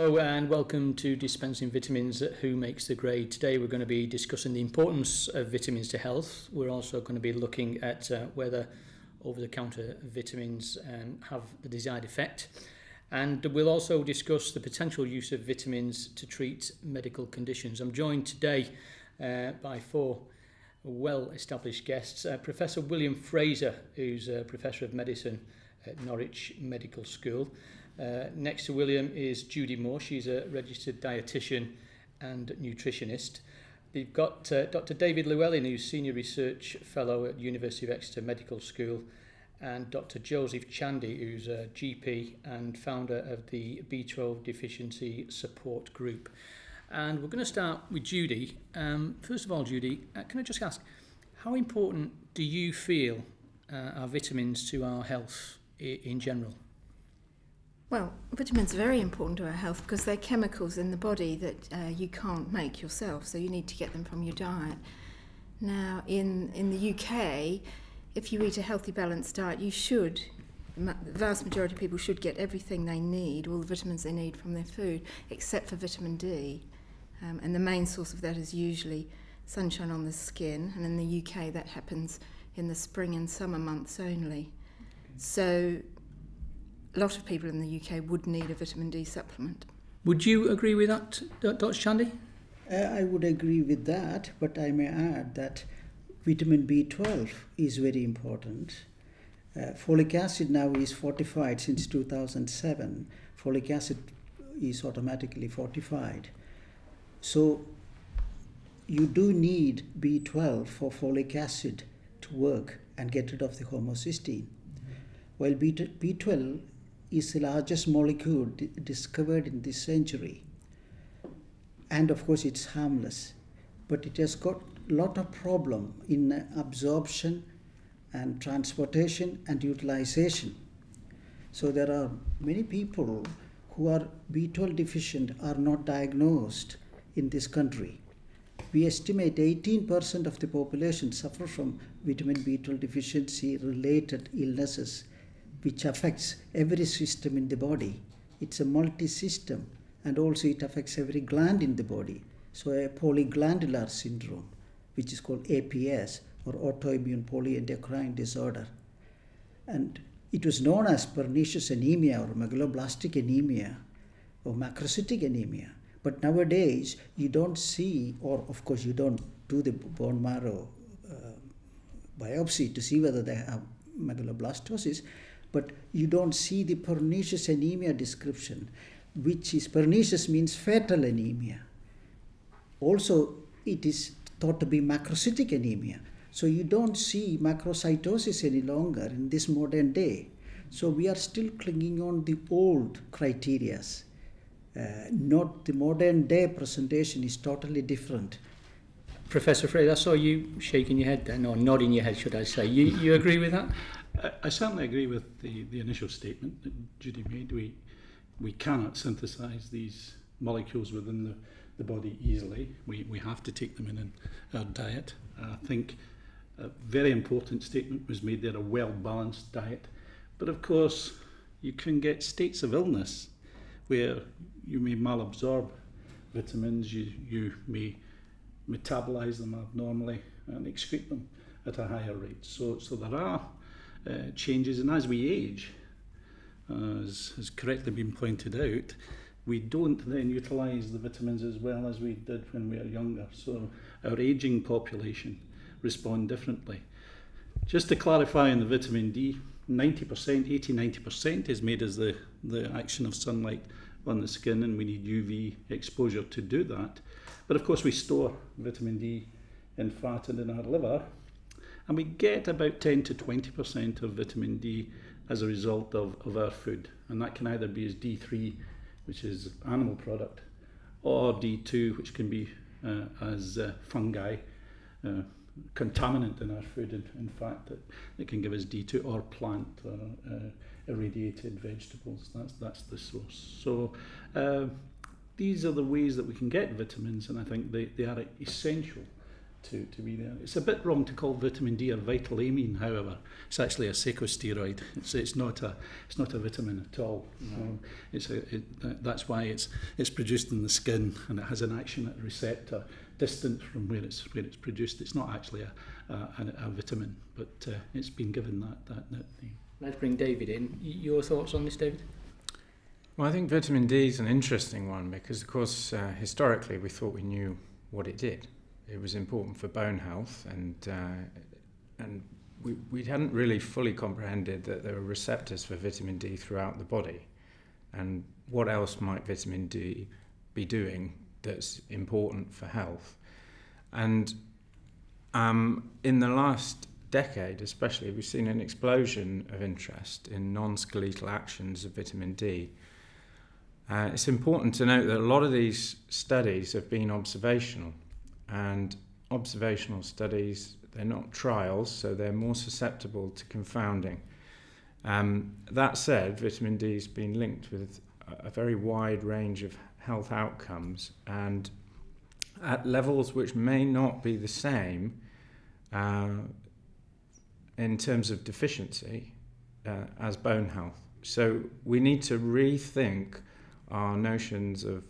Hello and welcome to Dispensing Vitamins, Who Makes the Grade. Today we're going to be discussing the importance of vitamins to health. We're also going to be looking at whether over-the-counter vitamins have the desired effect. And we'll also discuss the potential use of vitamins to treat medical conditions. I'm joined today by four well-established guests. Professor William Fraser, who's a Professor of Medicine at Norwich Medical School. Next to William is Judy More. She's a registered dietitian and nutritionist. We've got Dr David Llewellyn, who's Senior Research Fellow at University of Exeter Medical School, and Dr Joseph Chandy, who's a GP and founder of the B12 Deficiency Support Group. And we're going to start with Judy. First of all, Judy, can I just ask, how important do you feel are vitamins to our health in general? Well, vitamins are very important to our health because they're chemicals in the body that you can't make yourself, so you need to get them from your diet. Now, in the UK, if you eat a healthy, balanced diet, the vast majority of people should get everything they need, all the vitamins they need from their food, except for vitamin D. And the main source of that is usually sunshine on the skin, and in the UK that happens in the spring and summer months only. So a lot of people in the UK would need a vitamin D supplement. Would you agree with that, Dr Chandy? I would agree with that, but I may add that vitamin B12 is very important. Folic acid now is fortified since 2007. Folic acid is automatically fortified. So you do need B12 for folic acid to work and get rid of the homocysteine. While B12 is the largest molecule discovered in this century, and of course it's harmless, but it has got a lot of problem in absorption and transportation and utilization. So there are many people who are B12 deficient are not diagnosed in this country. We estimate 18% of the population suffer from vitamin B12 deficiency related illnesses, which affects every system in the body. It's a multi-system, and also it affects every gland in the body. So a polyglandular syndrome, which is called APS, or autoimmune polyendocrine disorder. And it was known as pernicious anemia or megaloblastic anemia or macrocytic anemia. But nowadays you don't see, or of course you don't do the bone marrow biopsy to see whether they have megaloblastosis, but you don't see the pernicious anemia description, which is, pernicious means fatal anemia. Also, it is thought to be macrocytic anemia. So you don't see macrocytosis any longer in this modern day. So we are still clinging on the old criterias. Not the modern day presentation is totally different. Professor Fraser, I saw you shaking your head then, or nodding your head, should I say. You agree with that? I certainly agree with the initial statement that Judy made. We cannot synthesize these molecules within the body easily. We have to take them in our diet. I think a very important statement was made there, a well-balanced diet. But of course, you can get states of illness where you may malabsorb vitamins, you may metabolize them abnormally and excrete them at a higher rate. So there are changes, and as we age, as has correctly been pointed out, we don't then utilise the vitamins as well as we did when we were younger. So our ageing population respond differently. Just to clarify on the vitamin D, 80-90% is made as the action of sunlight on the skin, and we need UV exposure to do that. But of course we store vitamin D in fat and in our liver, and we get about 10 to 20% of vitamin D as a result of our food. And that can either be as D3, which is animal product, or D2, which can be as fungi, contaminant in our food. In fact, it can give us D2, or plant, irradiated vegetables. That's the source. So these are the ways that we can get vitamins, and I think they are essential to be there. It's a bit wrong to call vitamin D a vitalamine, however. It's actually a secosteroid. It's not a vitamin at all. That's why it's produced in the skin, and it has an action at a receptor distant from where it's produced. It's not actually a vitamin, but it's been given that name. Let's bring David in. Your thoughts on this, David? Well, I think vitamin D is an interesting one because, of course, historically we thought we knew what it did. It was important for bone health, and we hadn't really fully comprehended that there were receptors for vitamin D throughout the body, and what else might vitamin D be doing that's important for health. And in the last decade especially, we've seen an explosion of interest in non-skeletal actions of vitamin D. It's important to note that a lot of these studies have been observational, and observational studies, they're not trials, so they're more susceptible to confounding. That said, vitamin D has been linked with a very wide range of health outcomes, and at levels which may not be the same in terms of deficiency as bone health. So we need to rethink our notions of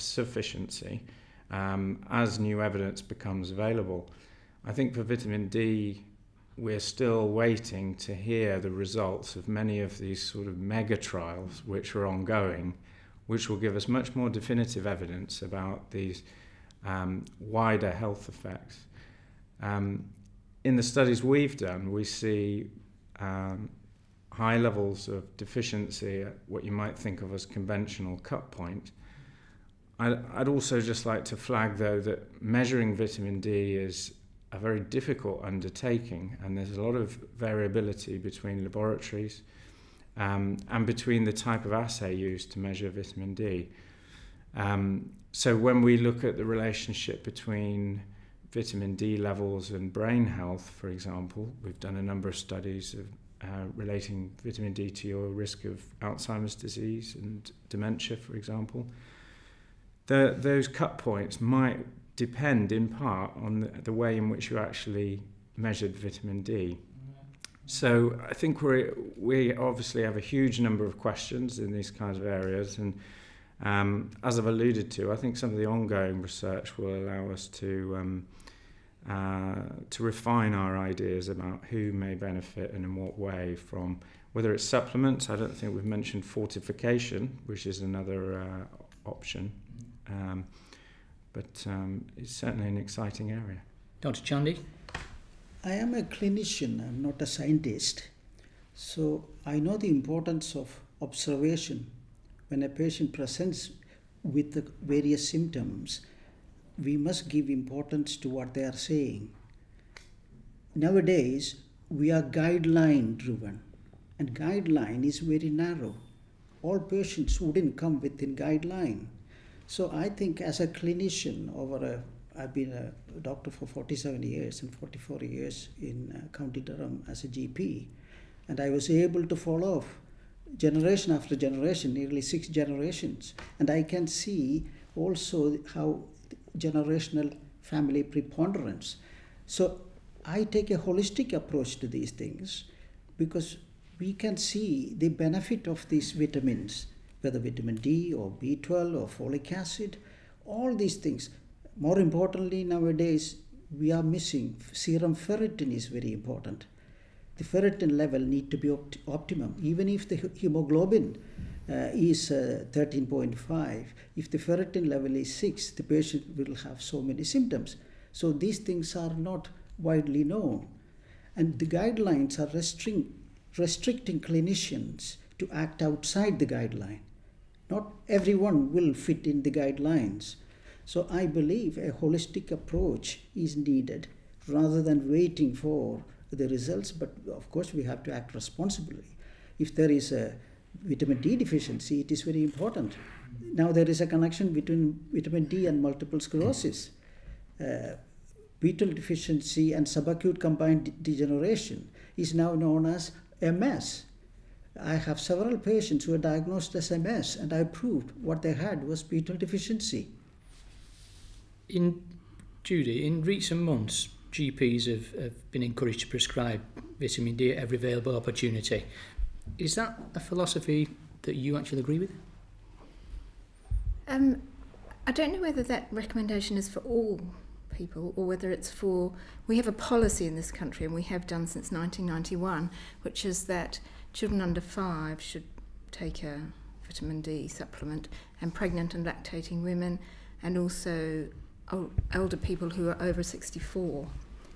sufficiency as new evidence becomes available. I think for vitamin D, we're still waiting to hear the results of many of these sort of mega trials which are ongoing, which will give us much more definitive evidence about these wider health effects. In the studies we've done, we see high levels of deficiency at what you might think of as conventional cut point. I'd also just like to flag, though, that measuring vitamin D is a very difficult undertaking, and there's a lot of variability between laboratories and between the type of assay used to measure vitamin D. So when we look at the relationship between vitamin D levels and brain health, for example, we've done a number of studies of relating vitamin D to your risk of Alzheimer's disease and dementia, for example. Those cut points might depend in part on the way in which you actually measured vitamin D. So I think we obviously have a huge number of questions in these kinds of areas, and as I've alluded to, I think some of the ongoing research will allow us to refine our ideas about who may benefit and in what way from, whether it's supplements. I don't think we've mentioned fortification, which is another option. But it's certainly an exciting area. Dr. Chandy? I am a clinician, I'm not a scientist. So I know the importance of observation. When a patient presents with the various symptoms, we must give importance to what they are saying. Nowadays, we are guideline driven, and guideline is very narrow. All patients wouldn't come within guideline. So I think as a clinician, I've been a doctor for 47 years and 44 years in County Durham as a GP, and I was able to follow up generation after generation, nearly 6 generations, and I can see also how generational family preponderance. So I take a holistic approach to these things because we can see the benefit of these vitamins, whether vitamin D or B12 or folic acid, all these things. More importantly, nowadays, we are missing serum ferritin is very important. The ferritin level need to be optimum. Even if the hemoglobin is 13.5, if the ferritin level is 6, the patient will have so many symptoms. So these things are not widely known. And the guidelines are restricting clinicians to act outside the guideline. Not everyone will fit in the guidelines. So I believe a holistic approach is needed rather than waiting for the results, but of course we have to act responsibly. If there is a vitamin D deficiency, it is very important. Now there is a connection between vitamin D and multiple sclerosis. B12 deficiency and subacute combined degeneration is now known as MS. I have several patients who are diagnosed as MS, and I proved what they had was B12 deficiency. In Judy, in recent months, GPs have been encouraged to prescribe vitamin D at every available opportunity. Is that a philosophy that you actually agree with? I don't know whether that recommendation is for all people or whether it's for... We have a policy in this country, and we have done since 1991, which is that children under 5 should take a vitamin D supplement, and pregnant and lactating women, and also elder people who are over 64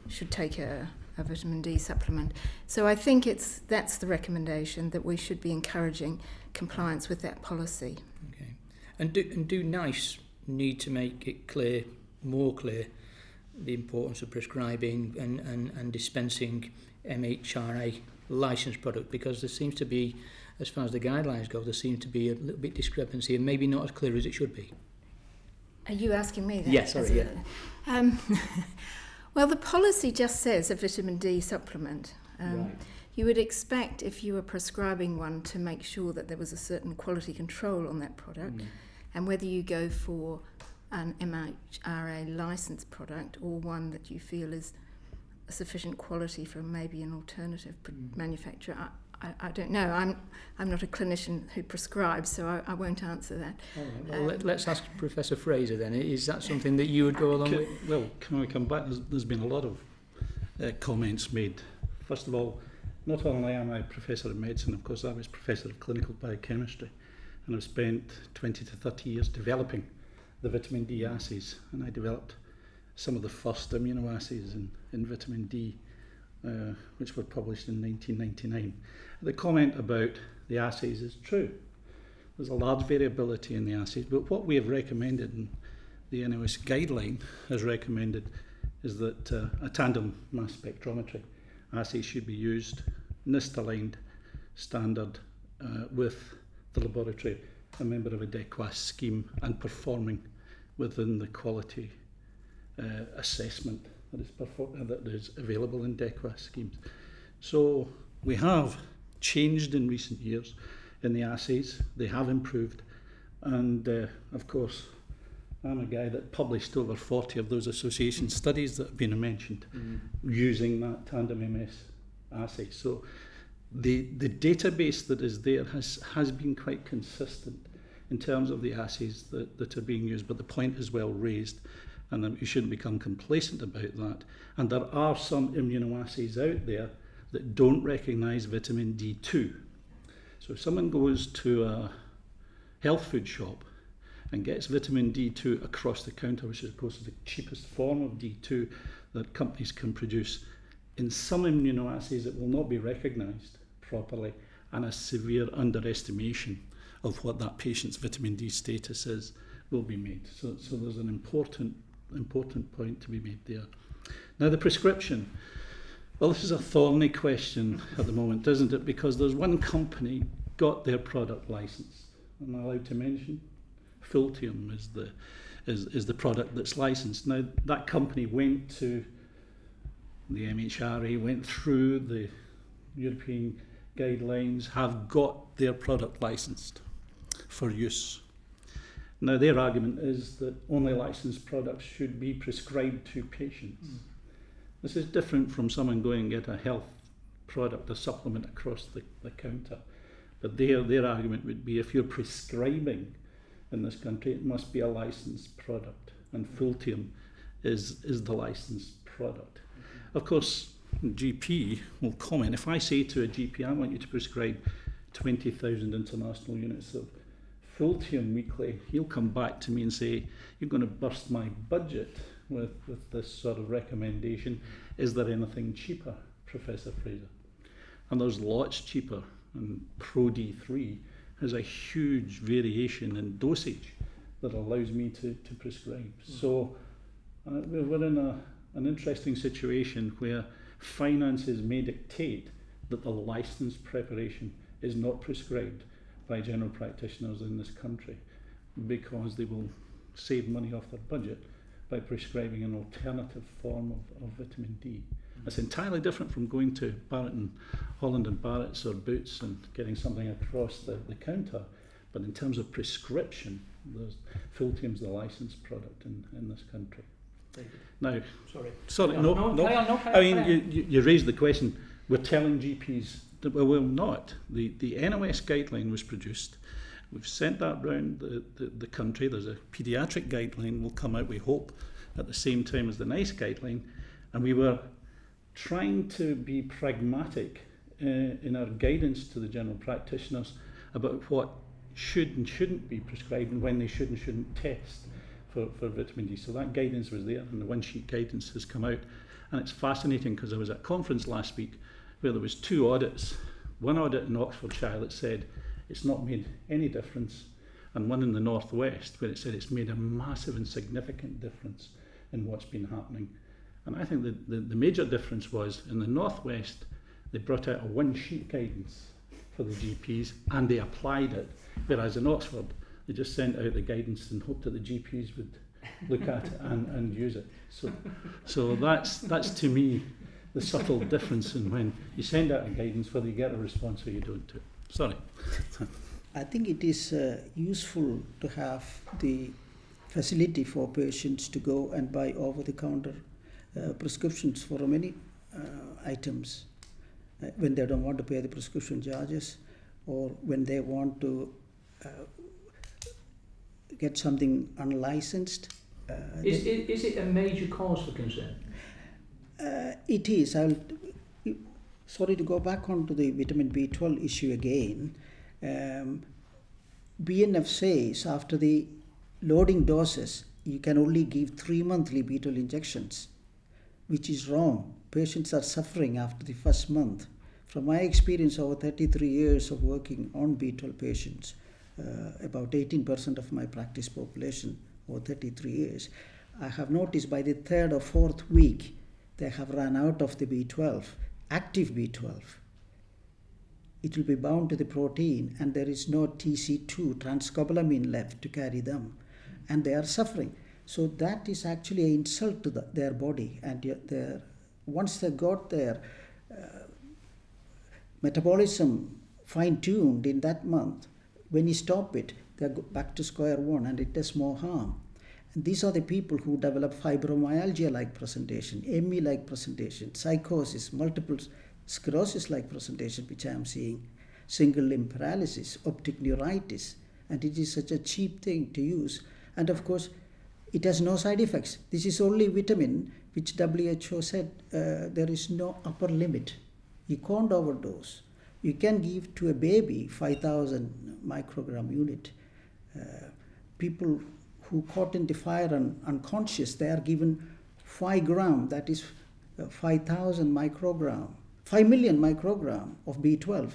should take a vitamin D supplement. So I think that's the recommendation, that we should be encouraging compliance with that policy. Okay. And do NICE need to make it clear, more clear, the importance of prescribing and dispensing MHRA licensed product? Because there seems to be, as far as the guidelines go, there seems to be a little bit discrepancy and maybe not as clear as it should be. Are you asking me that? Yes, sorry, yeah. Well, the policy just says a vitamin D supplement. Right. You would expect, if you were prescribing one, to make sure that there was a certain quality control on that product, and whether you go for an MHRA licensed product or one that you feel is a sufficient quality from maybe an alternative manufacturer. I don't know. I'm not a clinician who prescribes, so I won't answer that. All right. Well, let's ask Professor Fraser then. Is that something that you would go along with? Well, can I come back? There's been a lot of comments made. First of all, not only am I a professor of medicine, of course I was professor of clinical biochemistry, and I've spent 20 to 30 years developing the vitamin D assays, and I developed some of the first immunoassays in vitamin D, which were published in 1999. The comment about the assays is true. There's a large variability in the assays, but what we have recommended, and the NOS guideline has recommended, is that a tandem mass spectrometry assay should be used, NIST-aligned standard, with the laboratory, a member of a DEQUAS scheme, and performing within the quality assessment that is available in DEQUAS schemes. So we have changed in recent years in the assays. They have improved, and of course I'm a guy that published over 40 of those association studies that have been mentioned using that tandem MS assay. So the database that is there has been quite consistent in terms of the assays that are being used, but the point is well raised, and you shouldn't become complacent about that. And there are some immunoassays out there that don't recognise vitamin D2. So if someone goes to a health food shop and gets vitamin D2 across the counter, which is of course the cheapest form of D2 that companies can produce, in some immunoassays it will not be recognised properly, and a severe underestimation of what that patient's vitamin D status is will be made. So there's an important point to be made there. Now the prescription. Well, this is a thorny question at the moment, isn't it? Because there's one company got their product licensed. Am I allowed to mention? Fultium is the product that's licensed. Now that company went to the MHRA, went through the European guidelines, have got their product licensed for use. Now their argument is that only licensed products should be prescribed to patients. This is different from someone going and get a health product, a supplement across the counter. But their argument would be, if you're prescribing in this country, it must be a licensed product, and Fultium is the licensed product. Of course, GP will comment. If I say to a GP, I want you to prescribe 20,000 international units of Fultium weekly, he'll come back to me and say, you're going to burst my budget with this sort of recommendation. Is there anything cheaper, Professor Fraser? And there's lots cheaper, and Pro D3 has a huge variation in dosage that allows me to prescribe. So we're in an interesting situation where finances may dictate that the licensed preparation is not prescribed by general practitioners in this country, because they will save money off their budget by prescribing an alternative form of vitamin D. It's entirely different from going to Barrett and Holland and Barrett's or Boots and getting something across the counter. But in terms of prescription, Fultium's the licensed product in this country. Now, Sorry. no. Carry on, I mean, you raised the question. We're telling GPs that we're not. The NOS guideline was produced. We've sent that round the country. There's a paediatric guideline will come out, we hope, at the same time as the NICE guideline. And we were trying to be pragmatic in our guidance to the general practitioners about what should and shouldn't be prescribed and when they should and shouldn't test for vitamin D. So that guidance was there, and the one-sheet guidance has come out. And it's fascinating because I was at a conference last week where there was 2 audits. One audit in Oxfordshire that said it's not made any difference, and one in the Northwest where it said it's made a massive and significant difference in what's been happening. And I think that the major difference was in the Northwest, they brought out a one-sheet guidance for the GPs and they applied it, whereas in Oxford, they just sent out the guidance and hoped that the GPs would look at it and use it. So that's to me the subtle difference in when you send out a guidance, whether you get a response or you don't do it. Sorry. I think it is useful to have the facility for patients to go and buy over-the-counter prescriptions for many items when they don't want to pay the prescription charges, or when they want to get something unlicensed. Is it a major cause for concern? It is. Sorry to go back onto the vitamin B12 issue again. BNF says after the loading doses, you can only give 3 monthly B12 injections, which is wrong. Patients are suffering after the first month. From my experience over 33 years of working on B12 patients, about 18% of my practice population over 33 years, I have noticed by the 3rd or 4th week, they have run out of the B12, active B12. It will be bound to the protein and there is no TC2, transcobalamin, left to carry them. And they are suffering. So that is actually an insult to their body. And once they got their metabolism fine-tuned in that month, when you stop it, they go back to square one and it does more harm. And these are the people who develop fibromyalgia-like presentation, ME-like presentation, psychosis, multiple sclerosis-like presentation, which I am seeing, single limb paralysis, optic neuritis, and it is such a cheap thing to use. And of course, it has no side effects. This is only vitamin, which WHO said there is no upper limit. You can't overdose. You can give to a baby 5,000 microgram unit. People who caught in the fire and unconscious, they are given 5 gram, that is 5,000 microgram, 5 million microgram of B12,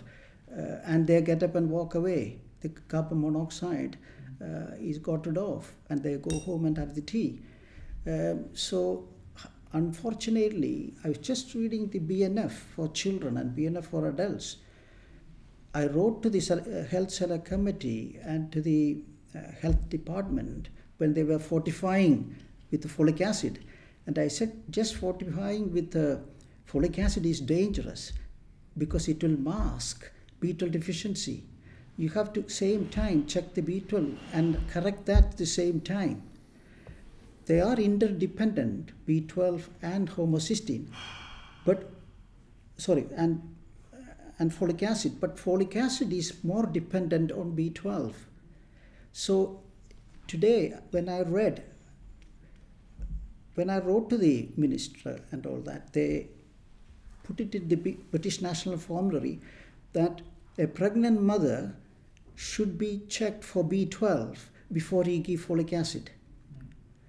and they get up and walk away. The carbon monoxide is got rid of, and they go home and have the tea. So unfortunately, I was just reading the BNF for children and BNF for adults. I wrote to the Health Select Committee and to the Health Department when they were fortifying with the folic acid. And I said, just fortifying with folic acid is dangerous because it will mask B12 deficiency. You have to, same time, check the B12 and correct that at the same time. They are interdependent, B12 and homocysteine, but, and folic acid, but folic acid is more dependent on B12. So today, when I wrote to the minister and all that, they put it in the British National Formulary that a pregnant mother should be checked for B12 before he give folic acid.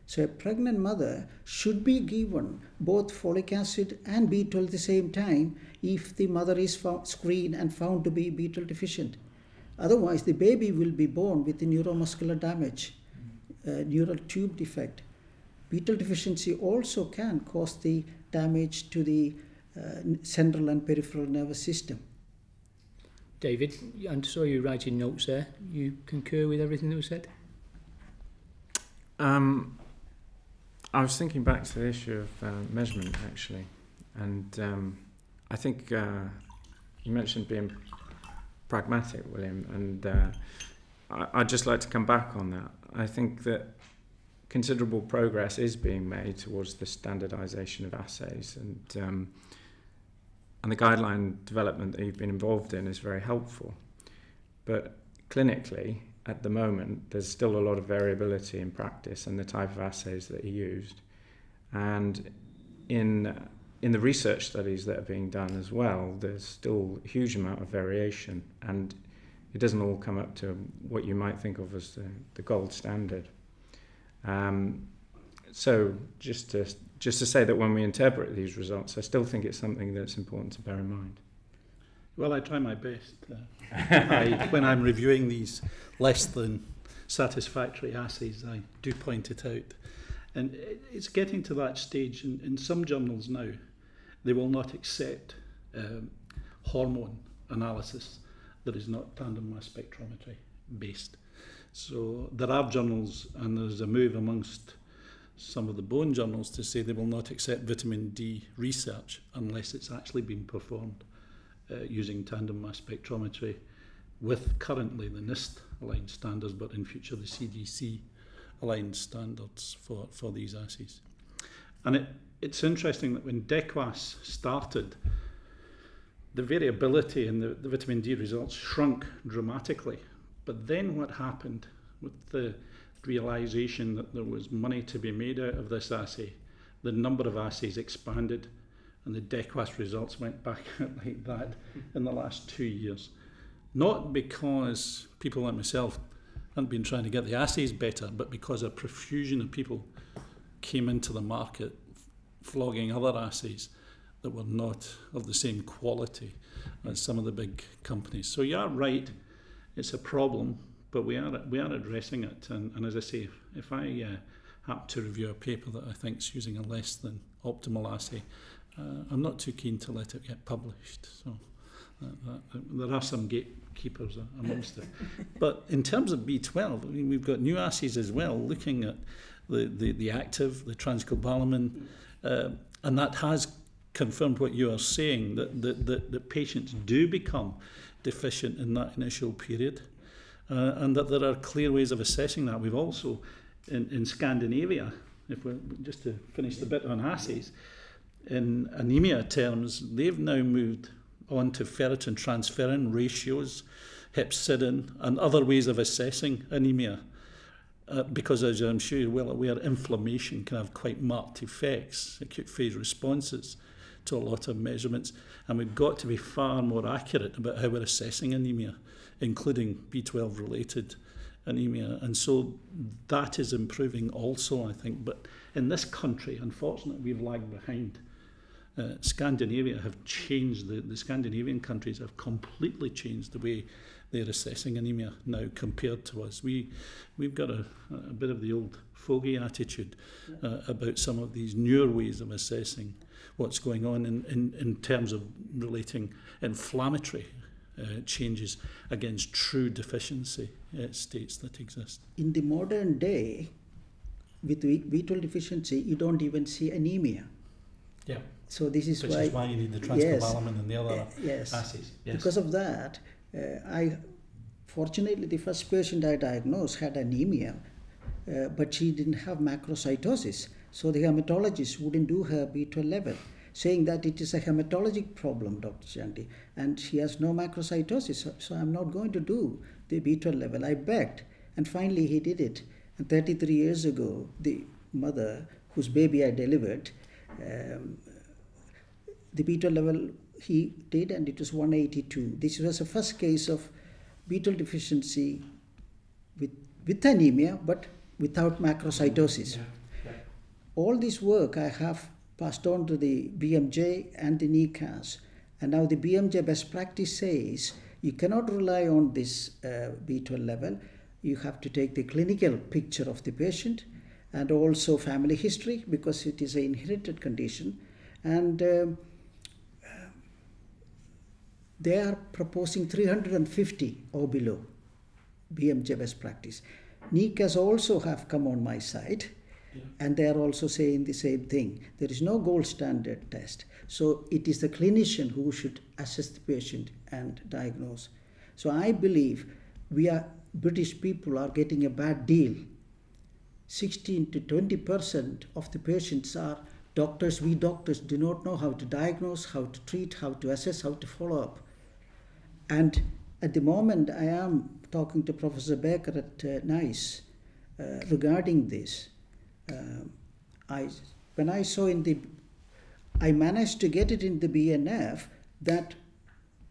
So a pregnant mother should be given both folic acid and B12 at the same time if the mother is screened and found to be B12 deficient. Otherwise, the baby will be born with the neuromuscular damage, neural tube defect. B12 deficiency also can cause the damage to the central and peripheral nervous system. David, I saw you writing notes there. You concur with everything that was said? I was thinking back to the issue of measurement, actually, and I think you mentioned being pragmatic, William, and I'd just like to come back on that. I think that considerable progress is being made towards the standardisation of assays, and the guideline development that you've been involved in is very helpful. But clinically, at the moment, there's still a lot of variability in practice and the type of assays that are used. And in the research studies that are being done as well, there's still a huge amount of variation, and it doesn't all come up to what you might think of as the gold standard. So just to say that when we interpret these results, I still think it's something that's important to bear in mind. Well, I try my best. When I'm reviewing these less than satisfactory assays, I do point it out. And it's getting to that stage in some journals now. They will not accept hormone analysis that is not tandem mass spectrometry based. So there are journals, and there's a move amongst some of the bone journals to say they will not accept vitamin D research unless it's actually been performed using tandem mass spectrometry with currently the NIST aligned standards, but in future the CDC aligned standards for these assays. And it's interesting that when DECWAS started, the variability in the vitamin D results shrunk dramatically. But then what happened with the realisation that there was money to be made out of this assay, the number of assays expanded, and the DECWAS results went back like that in the last 2 years. Not because people like myself hadn't been trying to get the assays better, but because a profusion of people came into the market flogging other assays that were not of the same quality as some of the big companies. So you are right, it's a problem, but we are addressing it. And as I say, if I happen to review a paper that I think is using a less than optimal assay, I'm not too keen to let it get published. So there are some gatekeepers amongst it. But in terms of B12, I mean, we've got new assays as well, looking at the active, the transcobalamin, and that has confirmed what you are saying, that patients do become deficient in that initial period, and that there are clear ways of assessing that. We've also, in Scandinavia, if we're just to finish the bit on assays, in anemia terms, they've now moved on to ferritin transferrin ratios, hepcidin, and other ways of assessing anemia. Because, as I'm sure you're well aware, inflammation can have quite marked effects, acute phase responses to a lot of measurements, and we've got to be far more accurate about how we're assessing anemia, including B12 related anemia, and so that is improving also, I think. But in this country, unfortunately, we've lagged behind. Scandinavia have changed, the Scandinavian countries have completely changed the way they're assessing anemia now compared to us. We've got a bit of the old fogey attitude about some of these newer ways of assessing what's going on in terms of relating inflammatory changes against true deficiency states that exist. In the modern day, with B12 deficiency, you don't even see anemia. Yeah. So this is Which is why you need the transcobalamin and the other assays. Yes. Because of that, fortunately, the first patient I diagnosed had anemia, but she didn't have macrocytosis. So the hematologist wouldn't do her B12 level, saying that it is a hematologic problem, Dr. Chandy, and she has no macrocytosis, so I'm not going to do the B12 level. I begged, and finally he did it. And 33 years ago, the mother whose baby I delivered, the B12 level he did, and it was 182. This was the first case of B12 deficiency with anemia, but without macrocytosis. Yeah. All this work I have passed on to the BMJ and the NECAS, and now the BMJ best practice says you cannot rely on this B12 level. You have to take the clinical picture of the patient and also family history, because it is an inherited condition, and they are proposing 350 or below BMJ best practice. NECAS also have come on my side, and they are also saying the same thing. There is no gold standard test. So it is the clinician who should assess the patient and diagnose. So I believe British people are getting a bad deal 16 to 20% of the patients are doctors. We doctors do not know how to diagnose, how to treat, how to assess, how to follow up. And at the moment, I am talking to Professor Baker at NICE regarding this. When I saw I managed to get it in the BNF that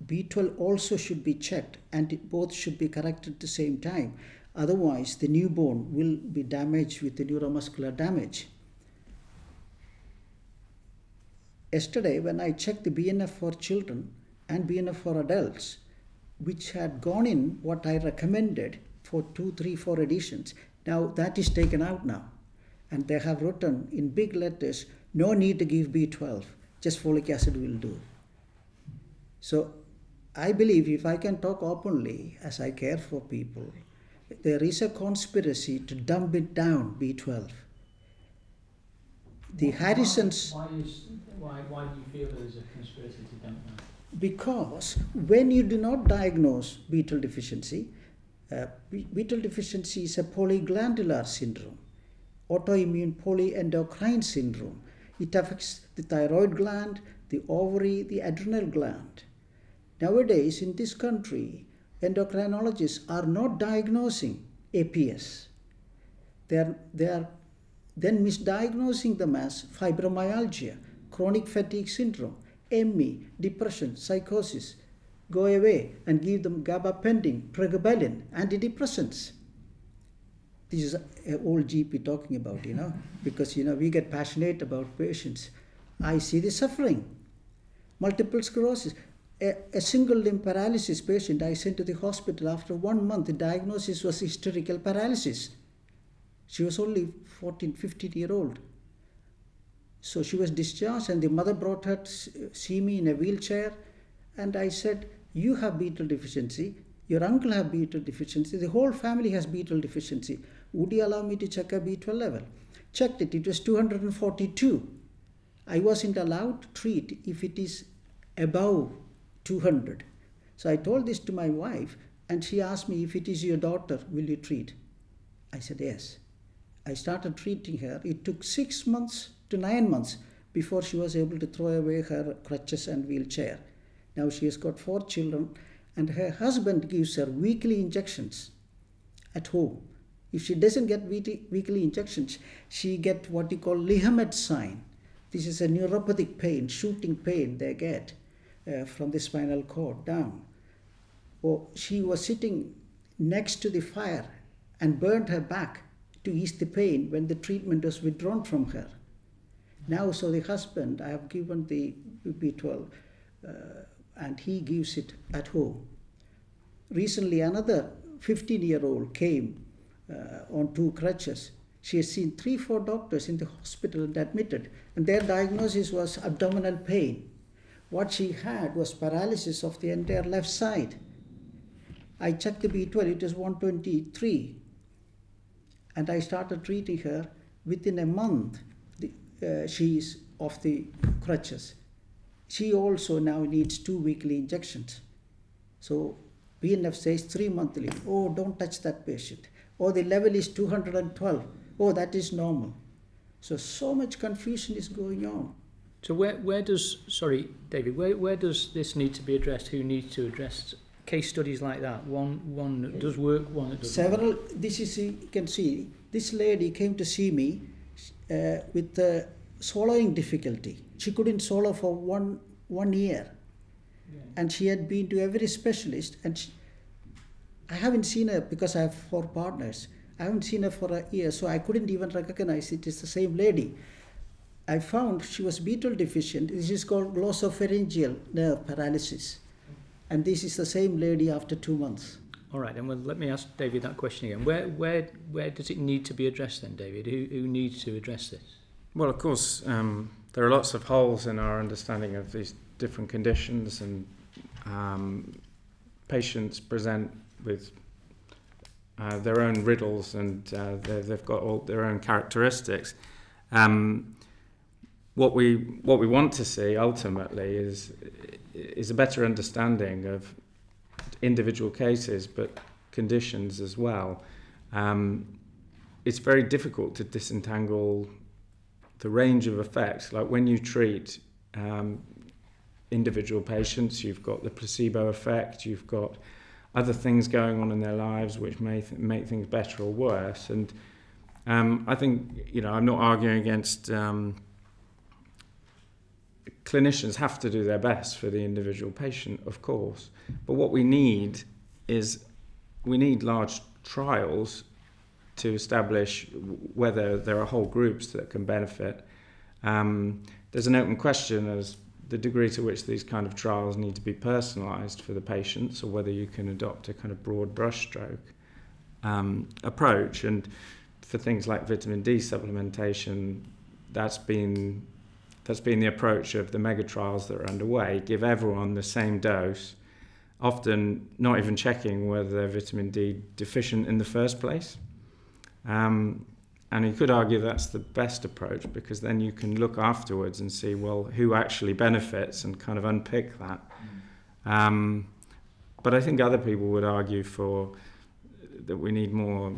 B12 also should be checked, and both should be corrected at the same time. Otherwise, the newborn will be damaged with the neuromuscular damage. Yesterday, when I checked the BNF for children and BNF for adults, which had gone in what I recommended for 2, 3, 4 editions, now that is taken out now. And they have written in big letters, no need to give B12, just folic acid will do. So I believe if I can talk openly, as I care for people, there is a conspiracy to dump it down, B12. The Harrisons... Why do you feel there is a conspiracy to dump down? Because when you do not diagnose B12 deficiency, B12 deficiency is a polyglandular syndrome, autoimmune polyendocrine syndrome. It affects the thyroid gland, the ovary, the adrenal gland. Nowadays, in this country, endocrinologists are not diagnosing APS. They are then misdiagnosing them as fibromyalgia, chronic fatigue syndrome, ME, depression, psychosis. Go away and give them gabapentin, pregabalin, antidepressants. This is an old GP talking about, because, we get passionate about patients. I see the suffering. Multiple sclerosis. A single limb paralysis patient I sent to the hospital. After 1 month, the diagnosis was hysterical paralysis. She was only 14, 15-year-old. So she was discharged, and the mother brought her to see me in a wheelchair. And I said, you have B12 deficiency, your uncle has B12 deficiency, the whole family has B12 deficiency. Would you allow me to check a B12 level? Checked it, it was 242. I wasn't allowed to treat if it is above 200. So I told this to my wife, and she asked me, if it is your daughter, will you treat? I said, yes. I started treating her. It took 6 months to 9 months before she was able to throw away her crutches and wheelchair. Now she has got 4 children, and her husband gives her weekly injections at home. If she doesn't get weekly injections, she gets what you call Lihamedcine. This is a neuropathic pain, shooting pain they get from the spinal cord down. Or she was sitting next to the fire and burned her back to ease the pain when the treatment was withdrawn from her. Now, so the husband, I have given the B12, and he gives it at home. Recently, another 15-year-old came on 2 crutches. She has seen 3-4 doctors in the hospital and admitted, and their diagnosis was abdominal pain. What she had was paralysis of the entire left side. I checked the B12, it was 123. And I started treating her. Within a month, she is off the crutches. She also now needs 2 weekly injections. So BNF says 3 monthly. Oh, don't touch that patient. Oh, the level is 212. Oh, that is normal. So much confusion is going on. So where does, sorry, David, where does this need to be addressed? Who needs to address case studies like that? One that does work, one that doesn't. Several, this is, you can see, this lady came to see me with swallowing difficulty. She couldn't swallow for one year. Yeah. And she had been to every specialist, and I haven't seen her because I have 4 partners. I haven't seen her for a year, so I couldn't even recognize it is the same lady. I found she was B12 deficient. This is called glossopharyngeal nerve paralysis. And this is the same lady after 2 months. All right, and well, let me ask David that question again. Where does it need to be addressed then, David? Who needs to address this? Well, of course, there are lots of holes in our understanding of these different conditions, and patients present with their own riddles, and they've got all their own characteristics. What we want to see ultimately is a better understanding of individual cases, but conditions as well. it's very difficult to disentangle the range of effects. Like when you treat individual patients, you've got the placebo effect, you've got other things going on in their lives which may make things better or worse. And I think, I'm not arguing against clinicians have to do their best for the individual patient, of course. But what we need is large trials to establish whether there are whole groups that can benefit. There's an open question as the degree to which these kind of trials need to be personalised for the patients, or whether you can adopt a kind of broad brushstroke approach. And for things like vitamin D supplementation, that's been the approach of the mega trials that are underway. Give everyone the same dose, often not even checking whether they're vitamin D deficient in the first place. And you could argue that's the best approach, because then you can look afterwards and see, well, who actually benefits and kind of unpick that. But I think other people would argue that we need more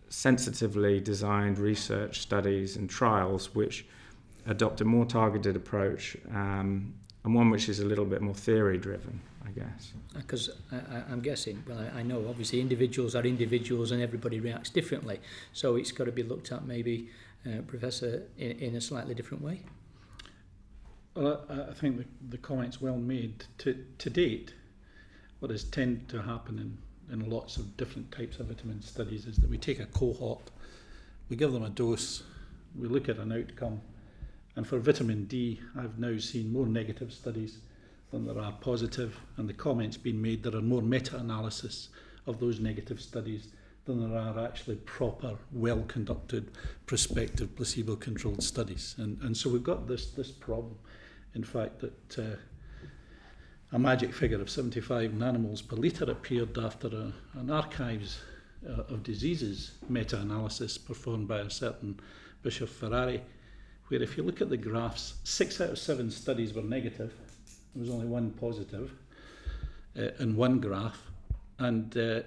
sensitively designed research studies and trials which adopt a more targeted approach, and one which is a little bit more theory-driven, I guess. Because I'm guessing, well, I know obviously individuals are individuals and everybody reacts differently, so it's got to be looked at maybe, Professor, in a slightly different way. Well, I think the comment's well made. To date, what has tended to happen in lots of different types of vitamin studies is that we take a cohort, we give them a dose, we look at an outcome, and for vitamin D, I've now seen more negative studies than there are positive, and the comment's been made there are more meta-analysis of those negative studies than there are actually proper, well-conducted, prospective, placebo-controlled studies. And so we've got this problem, in fact, that a magic figure of 75 nanomoles per litre appeared after an archives of diseases meta-analysis performed by a certain Bishop Ferrari, where if you look at the graphs, 6 out of 7 studies were negative. There was only one positive in one graph, and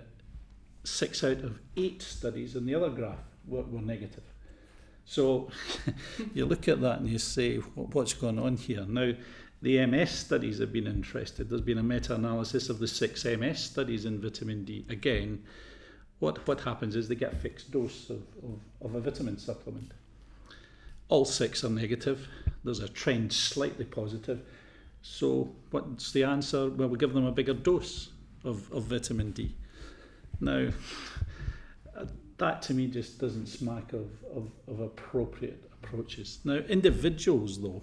6 out of 8 studies in the other graph were negative. So you look at that and you say, what's going on here? Now, the MS studies have been interested. There's been a meta-analysis of the 6 MS studies in vitamin D. Again, what happens is they get a fixed dose of a vitamin supplement. All 6 are negative. There's a trend slightly positive. So what's the answer? Well, we give them a bigger dose of vitamin D. Now, that to me just doesn't smack of appropriate approaches. Now, individuals, though,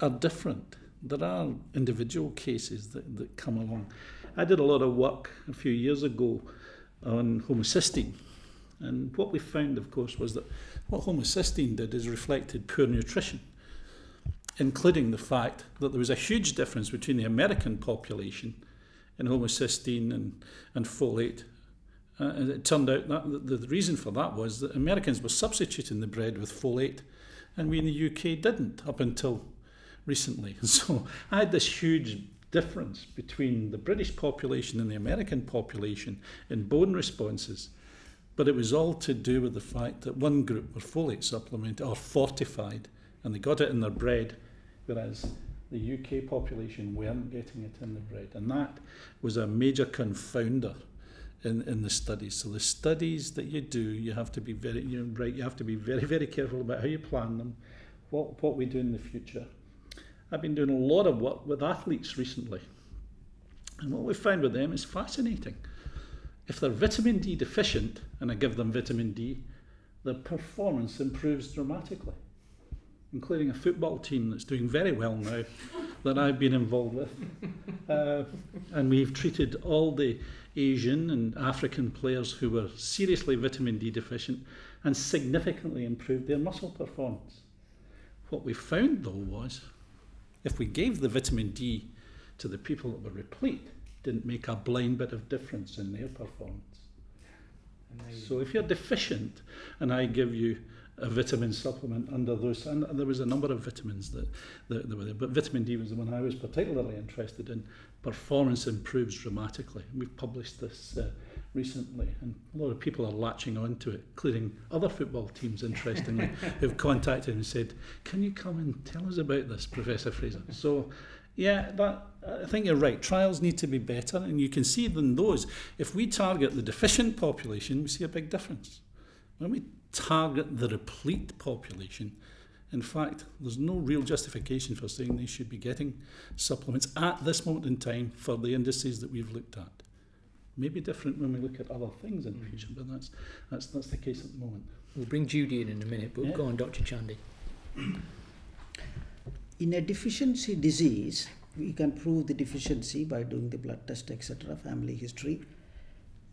are different. There are individual cases that come along. I did a lot of work a few years ago on homocysteine. And what we found, of course, was that what homocysteine did is reflected poor nutrition, including the fact that there was a huge difference between the American population in homocysteine and folate. And it turned out that the reason for that was that Americans were substituting the bread with folate, and we in the UK didn't up until recently. So I had this huge difference between the British population and the American population in bone responses. But it was all to do with the fact that one group were folate supplemented or fortified, and they got it in their bread, whereas the UK population weren't getting it in the bread. And that was a major confounder in the studies. So the studies that you do, you have to be very, you have to be very, very careful about how you plan them, what we do in the future. I've been doing a lot of work with athletes recently, and what we found with them is fascinating. If they're vitamin D deficient, and I give them vitamin D, their performance improves dramatically, including a football team that's doing very well now that I've been involved with. And we've treated all the Asian and African players who were seriously vitamin D deficient and significantly improved their muscle performance. What we found, though, was if we gave the vitamin D to the people that were replete, didn't make a blind bit of difference in their performance. So if you're deficient and I give you a vitamin supplement under those, and there was a number of vitamins that were there, but vitamin D was the one I was particularly interested in, performance improves dramatically. We've published this recently, and a lot of people are latching onto it, including other football teams, interestingly, who've contacted and said, can you come and tell us about this, Professor Fraser? So, yeah, I think you're right. Trials need to be better, and you can see in those. If we target the deficient population, we see a big difference. When we target the replete population, in fact, there's no real justification for saying they should be getting supplements at this moment in time for the indices that we've looked at. Maybe different when we look at other things in the future, but that's the case at the moment. We'll bring Judy in a minute, but go on, Dr. Chandy. In a deficiency disease, we can prove the deficiency by doing the blood test, etc., family history.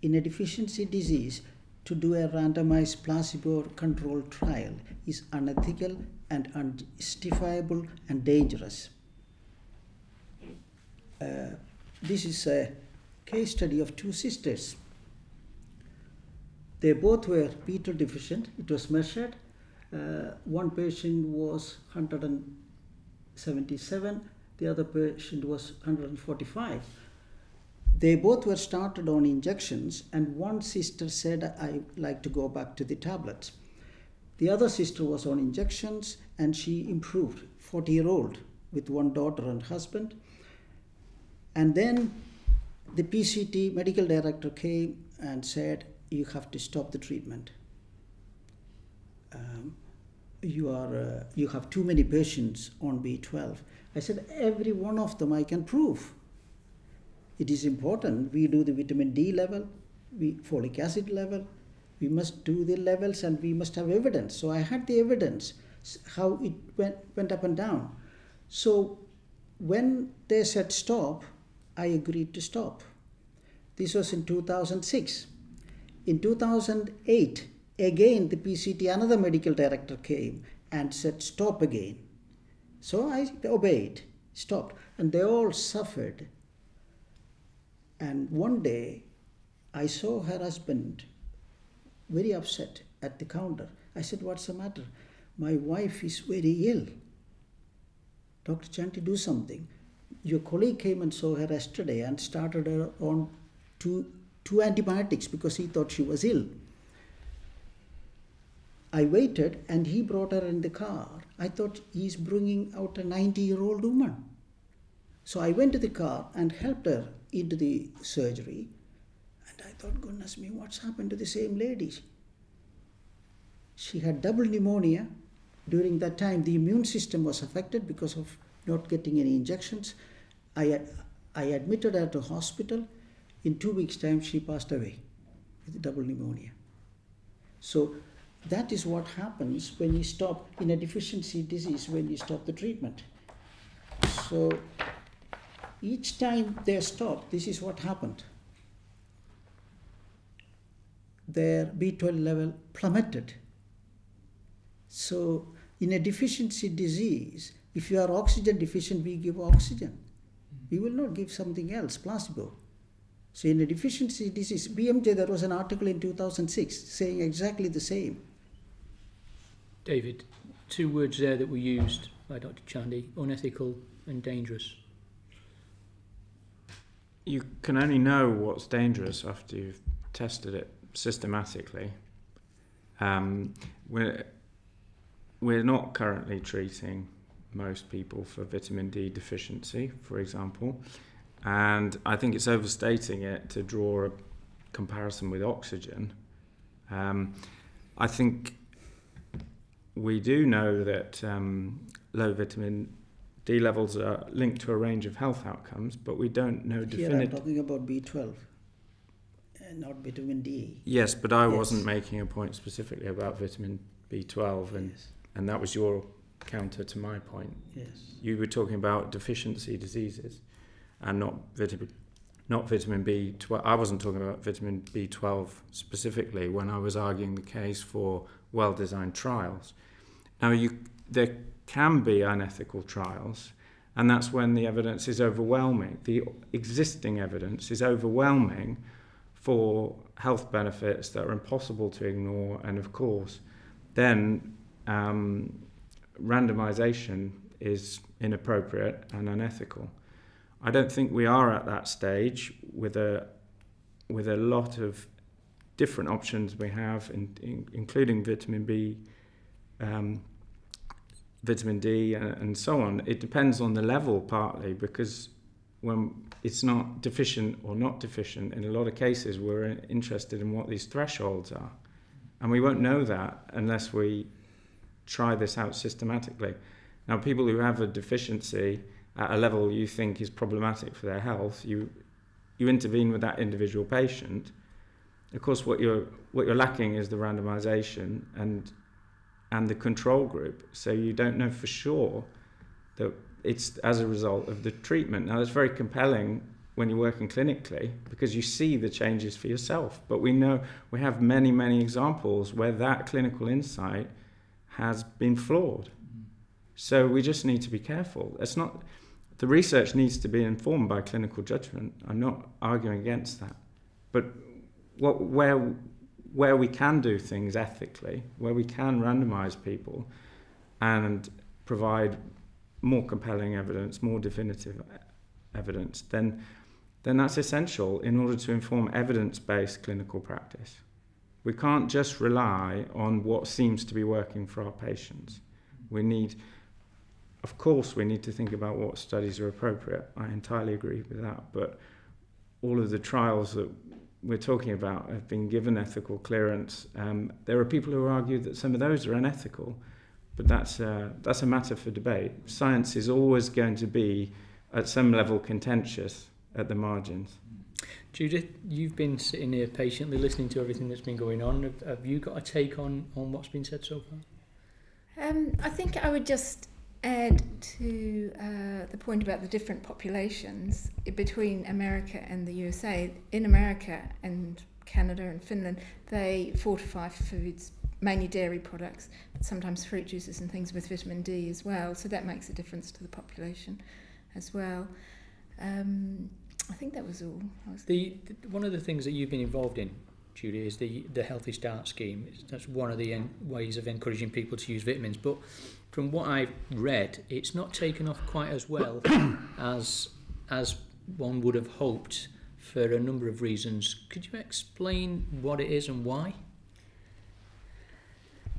In a deficiency disease, to do a randomized placebo-controlled trial is unethical and unjustifiable and dangerous. This is a case study of two sisters. They both were B12 deficient. It was measured. One patient was 177, the other patient was 145. They both were started on injections, and one sister said, I'd like to go back to the tablets. The other sister was on injections, and she improved, 40-year-old, with one daughter and husband. And then the PCT medical director came and said, you have to stop the treatment. You have too many patients on B12. I said, every one of them I can prove. It is important. We do the vitamin D level, folic acid level. We must do the levels, and we must have evidence. So I had the evidence, how it went up and down. So when they said stop, I agreed to stop. This was in 2006. In 2008, again the PCT, another medical director came and said stop again. So I obeyed, stopped, and they all suffered. And one day, I saw her husband very upset at the counter. I said, what's the matter? My wife is very ill. Dr. Chandy, do something. Your colleague came and saw her yesterday and started her on two antibiotics because he thought she was ill. I waited, and he brought her in the car. I thought he's bringing out a 90-year-old woman. So I went to the car and helped her into the surgery. And I thought, goodness me, what's happened to the same lady? She had double pneumonia. During that time, the immune system was affected because of not getting any injections. I admitted her to hospital. In 2 weeks' time, she passed away with double pneumonia. So that is what happens when you stop in a deficiency disease, when you stop the treatment. So each time they stopped, this is what happened. Their B12 level plummeted. So in a deficiency disease, if you are oxygen deficient, we give oxygen. We will not give something else, placebo. So in a deficiency disease, BMJ, there was an article in 2006 saying exactly the same. David, two words there that were used by Dr. Chandy, unethical and dangerous. You can only know what's dangerous after you've tested it systematically. We're not currently treating most people for vitamin D deficiency, for example, and I think it's overstating it to draw a comparison with oxygen. I think we do know that low vitamin D levels are linked to a range of health outcomes, but we don't know definitively. Here I'm talking about B12, and not vitamin D. Yes, but I wasn't making a point specifically about vitamin B12, and that was your counter to my point. Yes. You were talking about deficiency diseases, and not vitamin B12. I wasn't talking about vitamin B12 specifically when I was arguing the case for well-designed trials. Now, there can be unethical trials, and that's when the evidence is overwhelming. The existing evidence is overwhelming for health benefits that are impossible to ignore, and of course, then randomization is inappropriate and unethical. I don't think we are at that stage with a with a lot of different options we have, including vitamin B, vitamin D, and so on. It depends on the level partly, because when it's not deficient or not deficient, in a lot of cases we're interested in what these thresholds are. And we won't know that unless we try this out systematically. Now, people who have a deficiency at a level you think is problematic for their health, you intervene with that individual patient. Of course, what you're lacking is the randomization and the control group, so you don't know for sure that it's as a result of the treatment. Now, it's very compelling when you're working clinically because you see the changes for yourself, but we know we have many, many examples where that clinical insight has been flawed. So we just need to be careful. The research needs to be informed by clinical judgment. I'm not arguing against that. But where we can do things ethically, where we can randomize people and provide more compelling evidence, more definitive evidence, then that's essential in order to inform evidence-based clinical practice. We can't just rely on what seems to be working for our patients. Of course, we need to think about what studies are appropriate. I entirely agree with that. But all of the trials that we're talking about have been given ethical clearance. There are people who argue that some of those are unethical, but that's a matter for debate. Science is always going to be, at some level, contentious at the margins. Judith, you've been sitting here patiently listening to everything that's been going on. Have you got a take on what's been said so far? I think I would just add to the point about the different populations between America and the USA. In America and Canada and Finland, they fortify foods, mainly dairy products, but sometimes fruit juices and things with vitamin D as well, so that makes a difference to the population as well. I think that was all. One of the things that you've been involved in, Judy, is the Healthy Start scheme. That's one of the ways of encouraging people to use vitamins. But from what I've read, it's not taken off quite as well as one would have hoped for a number of reasons. Could you explain what it is and why?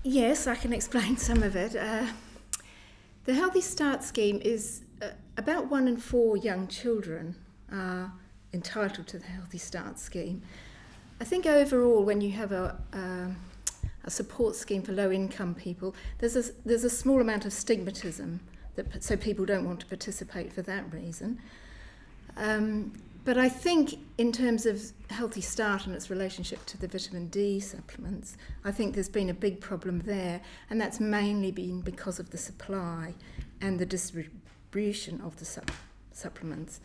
Yes, I can explain some of it. The Healthy Start scheme is about 1 in 4 young children are entitled to the Healthy Start scheme. I think overall, when you have a support scheme for low-income people, there's a small amount of stigmatism, so people don't want to participate for that reason. But I think in terms of Healthy Start and its relationship to the vitamin D supplements, I think there's been a big problem there, and that's mainly been because of the supply and the distribution of the supplements.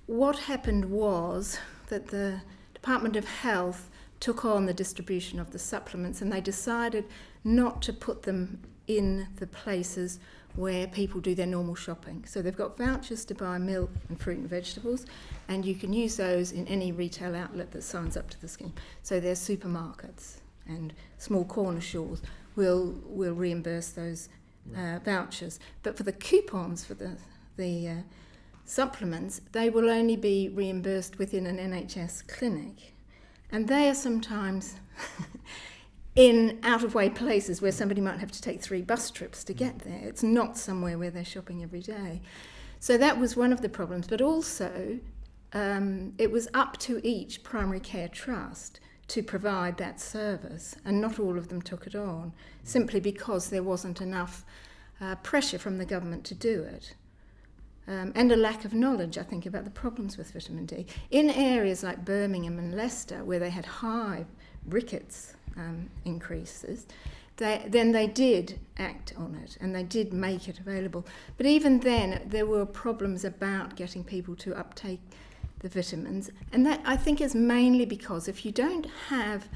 What happened was that the Department of Health took on the distribution of the supplements, and they decided not to put them in the places where people do their normal shopping. So they've got vouchers to buy milk and fruit and vegetables, and you can use those in any retail outlet that signs up to the scheme. So their supermarkets and small corner stores will reimburse those vouchers. But for the coupons for the supplements, they will only be reimbursed within an NHS clinic. And they are sometimes in out-of-way places where somebody might have to take 3 bus trips to get there. It's not somewhere where they're shopping every day. So that was one of the problems. But also, it was up to each primary care trust to provide that service, and not all of them took it on, simply because there wasn't enough pressure from the government to do it. And a lack of knowledge, I think, about the problems with vitamin D. In areas like Birmingham and Leicester, where they had high rickets increases, then they did act on it, and they did make it available. But even then, there were problems about getting people to uptake the vitamins, and that, I think, is mainly because if you don't have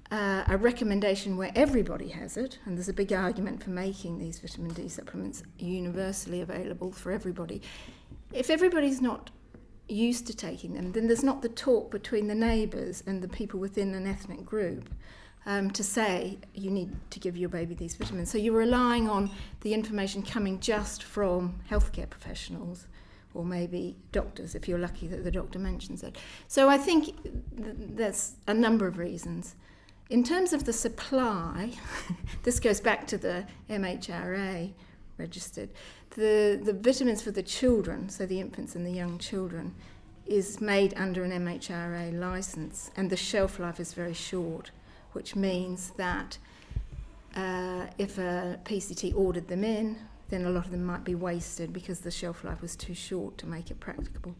a recommendation where everybody has it, and there's a big argument for making these vitamin D supplements universally available for everybody. If everybody's not used to taking them, then there's not the talk between the neighbours and the people within an ethnic group to say you need to give your baby these vitamins. So you're relying on the information coming just from healthcare professionals, or maybe doctors, if you're lucky that the doctor mentions it. So I think there's a number of reasons. In terms of the supply, this goes back to the MHRA registered. The vitamins for the children, so the infants and the young children, is made under an MHRA licence, and the shelf life is very short, which means that if a PCT ordered them in, then a lot of them might be wasted because the shelf life was too short to make it practicable.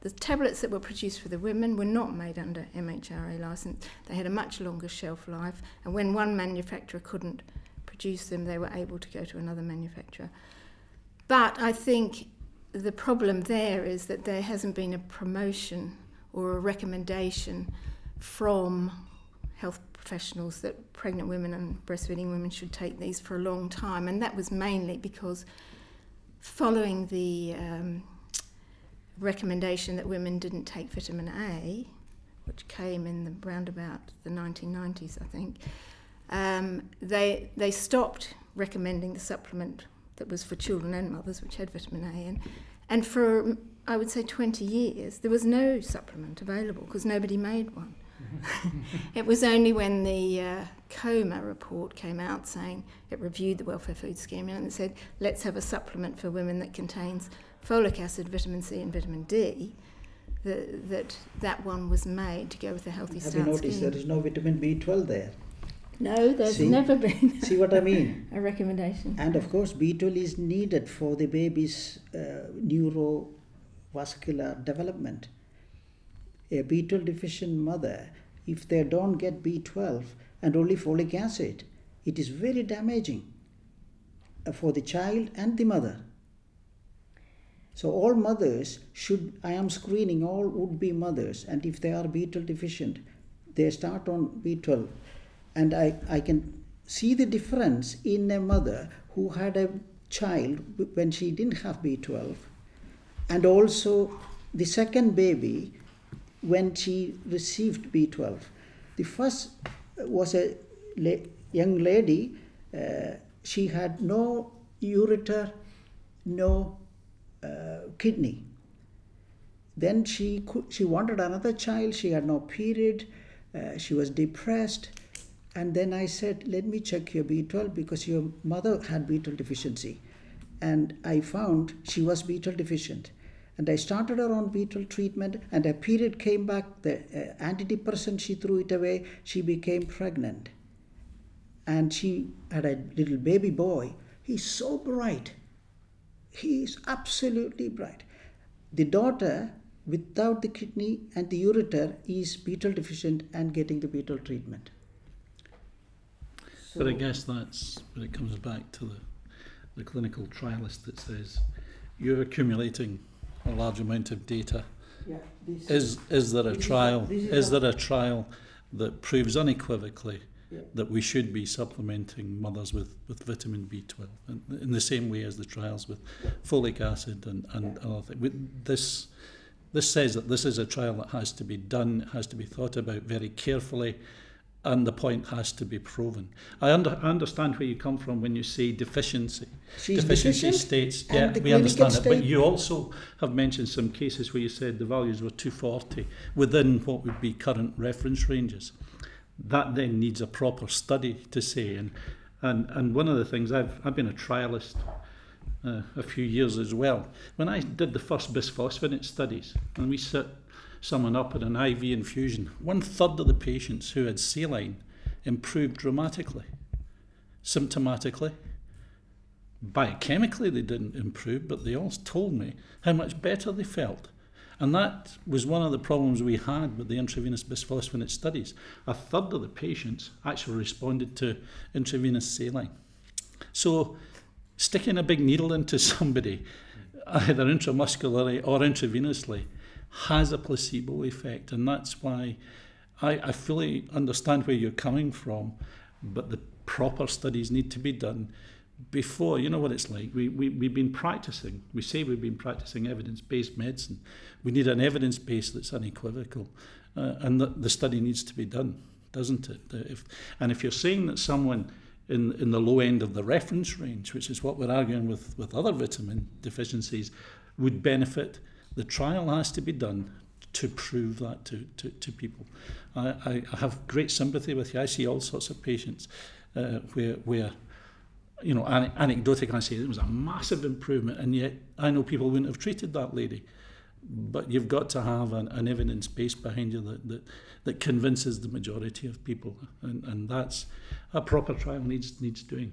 The tablets that were produced for the women were not made under MHRA licence. They had a much longer shelf life, and when one manufacturer couldn't produce them, they were able to go to another manufacturer. But I think the problem there is that there hasn't been a promotion or a recommendation from health professionals that pregnant women and breastfeeding women should take these for a long time, and that was mainly because following the recommendation that women didn't take vitamin A, which came in round about the 1990s, I think, they stopped recommending the supplement that was for children and mothers, which had vitamin A in. And for, I would say, 20 years, there was no supplement available because nobody made one. It was only when the COMA report came out saying it reviewed the Welfare Food Scheme and it said, let's have a supplement for women that contains folic acid, vitamin C and vitamin D, that one was made to go with the Healthy Start scheme. Have you noticed there is no vitamin B12 there? No, there's never been See what I mean? a recommendation. And of course, B12 is needed for the baby's neurovascular development. A B12 deficient mother, if they don't get B12 and only folic acid, it is very damaging for the child and the mother. So all mothers should, I am screening all would-be mothers, and if they are B12 deficient, they start on B12. And I can see the difference in a mother who had a child when she didn't have B12, and also the second baby when she received B12. The first was a young lady, she had no ureter, no kidney. Then she wanted another child, she had no period, she was depressed. And then I said, let me check your B12 because your mother had B12 deficiency. And I found she was B12 deficient. And I started her on B12 treatment, and her period came back, the antidepressant, she threw it away, she became pregnant. And she had a little baby boy. He's so bright. He is absolutely bright. The daughter, without the kidney and the ureter, is B12 deficient and getting the B12 treatment. But I guess that's when it comes back to the clinical trialist that says you're accumulating a large amount of data. Yeah, is there a trial? Is there a trial that proves unequivocally that we should be supplementing mothers with vitamin B12 in the same way as the trials with folic acid and other things? This says that this is a trial that has to be done, it has to be thought about very carefully, and the point has to be proven. I understand where you come from when you say deficiency. Deficiency states, yeah, we understand it. But you also have mentioned some cases where you said the values were 240 within what would be current reference ranges. That then needs a proper study to say. And one of the things, I've been a trialist a few years as well. When I did the first bisphosphonate studies, and we set someone up at an IV infusion, 1/3 of the patients who had saline improved dramatically. Symptomatically, biochemically they didn't improve, but they all told me how much better they felt. And that was one of the problems we had with the intravenous bisphosphonate studies. 1/3 of the patients actually responded to intravenous saline. So sticking a big needle into somebody, either intramuscularly or intravenously, has a placebo effect, and that's why I fully understand where you're coming from, but the proper studies need to be done before. You know what it's like, we've been practicing, we say we've been practicing evidence-based medicine. We need an evidence base that's unequivocal, and the study needs to be done, doesn't it? If you're saying that someone in the low end of the reference range, which is what we're arguing with other vitamin deficiencies, would benefit. The trial has to be done to prove that to people. I have great sympathy with you. I see all sorts of patients where you know, anecdotically I say it was a massive improvement, and yet I know people wouldn't have treated that lady. But you've got to have an evidence base behind you that convinces the majority of people, and that's a proper trial needs doing.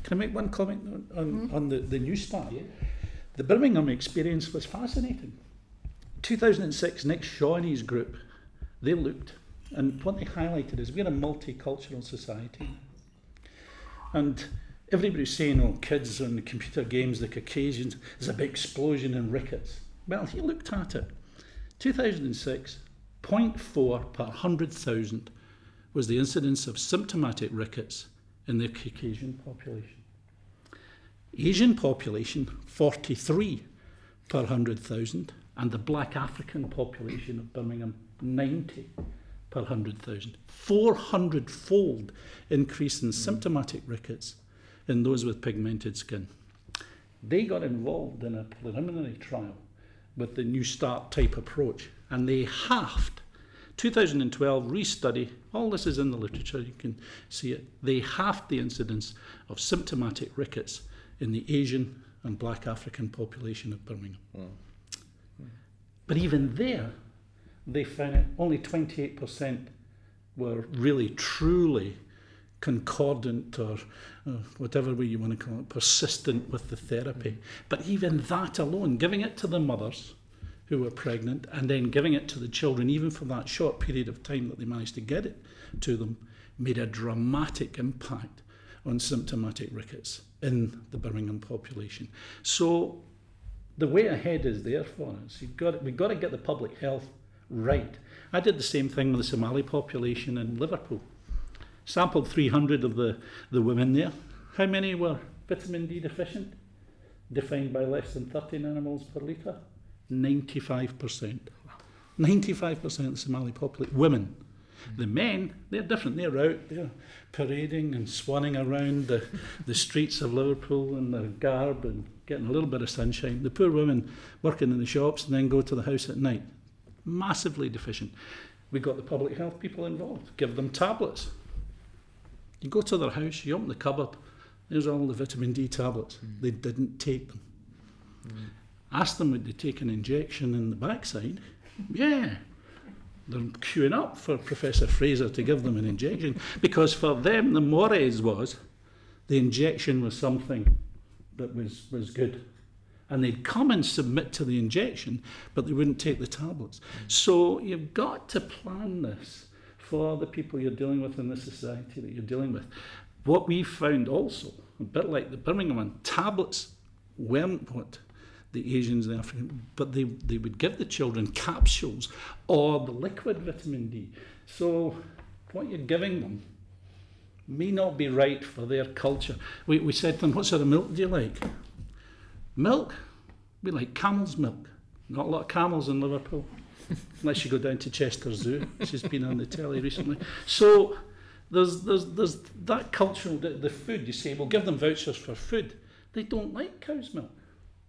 Can I make one comment on the New Start? Yeah. The Birmingham experience was fascinating. 2006, Nick Shawnee's group, they looked, and what they highlighted is we're a multicultural society, and everybody's saying, oh, kids on the computer games, the Caucasians, there's a big explosion in rickets. Well, he looked at it. 2006, 0.4 per 100,000 was the incidence of symptomatic rickets in the Caucasian population. Asian population, 43 per 100,000, and the Black African population of Birmingham, 90 per 100,000. 400-fold increase in symptomatic rickets in those with pigmented skin. They got involved in a preliminary trial with the New Start type approach, and they halved. 2012 restudy, all this is in the literature, you can see it, they halved the incidence of symptomatic rickets in the Asian and Black African population of Birmingham. But even there, they found it only 28% were really truly concordant or whatever way you want to call it, persistent with the therapy. But even that alone, giving it to the mothers who were pregnant and then giving it to the children, even for that short period of time that they managed to get it to them, made a dramatic impact on symptomatic rickets in the Birmingham population. So the way ahead is there for us. We've got to get the public health right. I did the same thing with the Somali population in Liverpool. Sampled 300 of the women there. How many were vitamin D deficient? Defined by less than 30 nanomoles per litre? 95%. 95% of the Somali population, women. The men, they're different. They're out, they're parading and swanning around the streets of Liverpool in their garb and getting a little bit of sunshine. The poor women working in the shops and then go to the house at night. Massively deficient. We got the public health people involved. Give them tablets. You go to their house, you open the cupboard, there's all the vitamin D tablets. They didn't take them. Ask them would they take an injection in the backside. Yeah. They're queuing up for Professor Fraser to give them an injection, because for them the mores was the injection was something that was good. And they'd come and submit to the injection, but they wouldn't take the tablets. So you've got to plan this for the people you're dealing with in the society that you're dealing with. What we found also, a bit like the Birmingham one, tablets weren't what the Asians, the African, but they would give the children capsules or the liquid vitamin D. So what you're giving them may not be right for their culture. We said to them, what sort of milk do you like? Milk? We like camel's milk. Not a lot of camels in Liverpool, unless you go down to Chester Zoo, which has been on the telly recently. So there's that cultural, the food, you say, well, give them vouchers for food. They don't like cow's milk.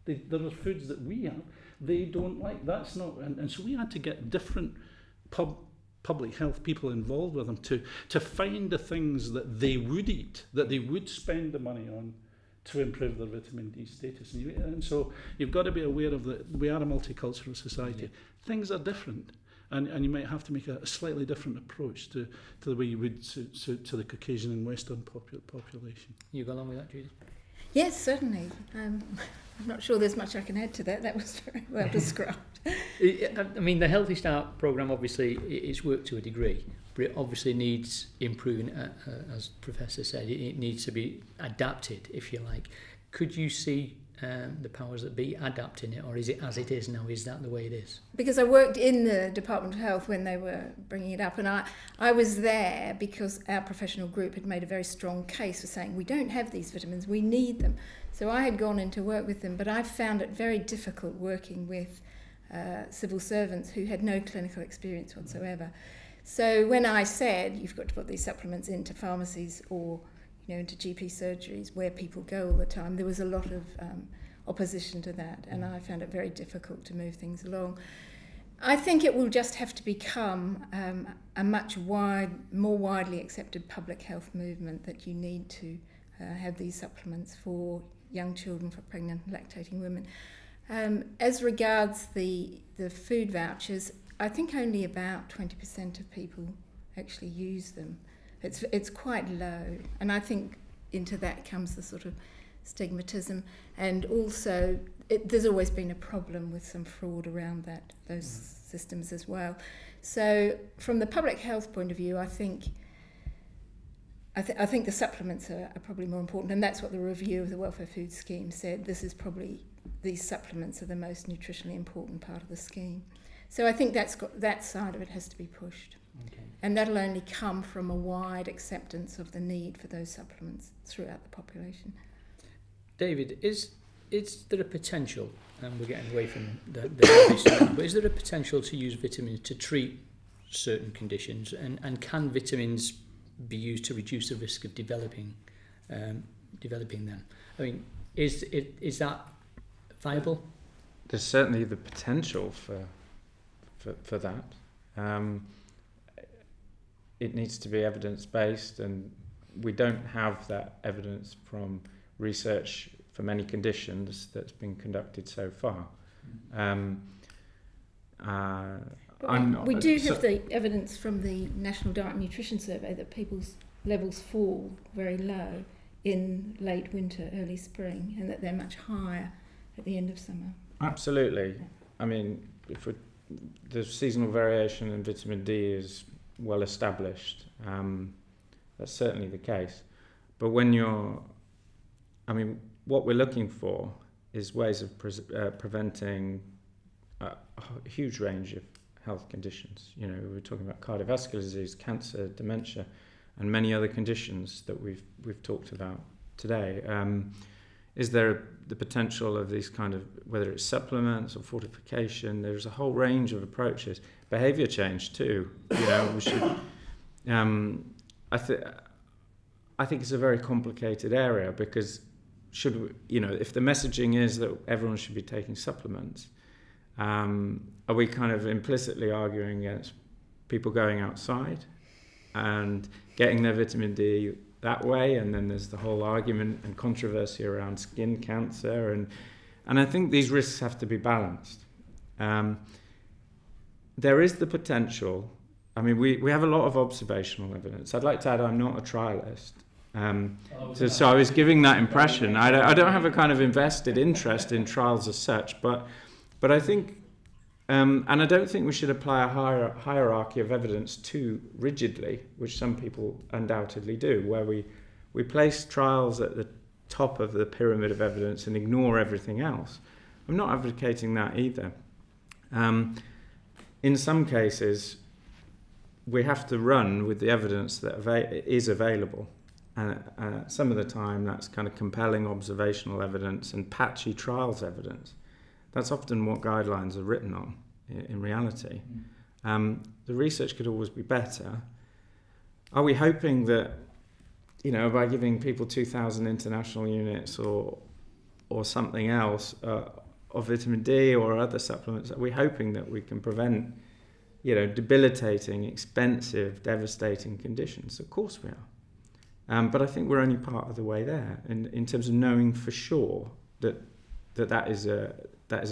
There are foods that we have, they don't like. That's not, and so we had to get different public health people involved with them to find the things that they would eat, that they would spend the money on to improve their vitamin D status. And so you've got to be aware of that. We are a multicultural society. Yeah. Things are different, and you might have to make a slightly different approach to the way you would to the Caucasian and Western population. You go along with that, Judy? Yes, certainly. I'm not sure there's much I can add to that. That was very well described. I mean, the Healthy Start programme, obviously, it's worked to a degree, but it obviously needs improving, as Professor said. It needs to be adapted, if you like. Could you see the powers that be adapting it, or is it as it is now? Is that the way it is? Because I worked in the Department of Health when they were bringing it up, and I was there because our professional group had made a very strong case for saying we don't have these vitamins, we need them. So I had gone in to work with them, but I found it very difficult working with civil servants who had no clinical experience whatsoever. So when I said you've got to put these supplements into pharmacies or into GP surgeries where people go all the time, there was a lot of opposition to that, and I found it very difficult to move things along. I think it will just have to become a much more widely accepted public health movement that you need to have these supplements for young children, for pregnant and lactating women. As regards the food vouchers, I think only about 20% of people actually use them. It's quite low, and I think into that comes the sort of stigmatism, and also there's always been a problem with some fraud around those systems as well. So from the public health point of view, I think the supplements are probably more important, and that's what the review of the welfare food scheme said. These supplements are the most nutritionally important part of the scheme. So I think that side of it has to be pushed. Okay. And that'll only come from a wide acceptance of the need for those supplements throughout the population. David, is there a potential, and we're getting away from the issue, but is there a potential to use vitamins to treat certain conditions, and can vitamins be used to reduce the risk of developing them? I mean, is that viable? There's certainly the potential for that. It needs to be evidence-based, and we don't have that evidence from research for many conditions that's been conducted so far. We do have the evidence from the National Diet and Nutrition Survey that people's levels fall very low in late winter, early spring, and that they're much higher at the end of summer. Absolutely. I mean, the seasonal variation in vitamin D is well established. That's certainly the case. But what we're looking for is ways of preventing a huge range of health conditions. You know, we're talking about cardiovascular disease, cancer, dementia, and many other conditions that we've talked about today. Is there the potential of these kind of, whether it's supplements or fortification? There's a whole range of approaches. Behaviour change too. You know, we should. I think it's a very complicated area, because if the messaging is that everyone should be taking supplements, are we kind of implicitly arguing against people going outside and getting their vitamin D that way? And then there's the whole argument and controversy around skin cancer, and I think these risks have to be balanced. There is the potential. I mean, we have a lot of observational evidence. I'd like to add, I'm not a trialist. So I was giving that impression. I don't have a kind of invested interest in trials as such, but I think, and I don't think we should apply a hierarchy of evidence too rigidly, which some people undoubtedly do, where we place trials at the top of the pyramid of evidence and ignore everything else. I'm not advocating that either. In some cases, we have to run with the evidence that is available. Some of the time that's kind of compelling observational evidence and patchy trials evidence. That's often what guidelines are written on in reality. The research could always be better. Are we hoping that, by giving people 2,000 international units or something else of vitamin D or other supplements, are we hoping that we can prevent, debilitating, expensive, devastating conditions? Of course we are. But I think we're only part of the way there in terms of knowing for sure that is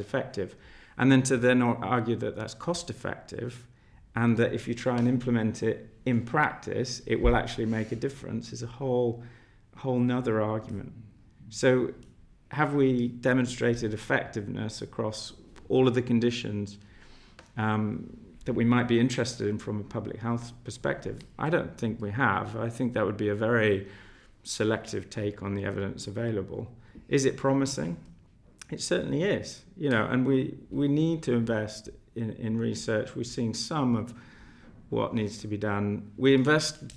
effective, and then to argue that that's cost effective, and that if you try and implement it in practice, it will actually make a difference, is a whole nother argument. So, have we demonstrated effectiveness across all of the conditions that we might be interested in from a public health perspective? I don't think we have. I think that would be a very selective take on the evidence available. Is it promising? It certainly is, and we need to invest in research. We've seen some of what needs to be done. We invest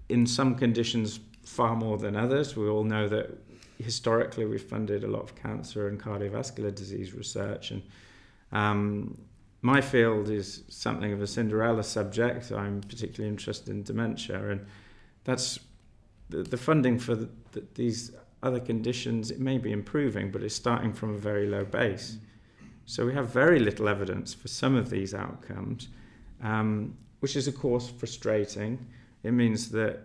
in some conditions far more than others. We all know that historically we've funded a lot of cancer and cardiovascular disease research, and my field is something of a Cinderella subject. I'm particularly interested in dementia, and that's the funding for these other conditions, it may be improving, but it's starting from a very low base. So we have very little evidence for some of these outcomes, which is, of course, frustrating. It means that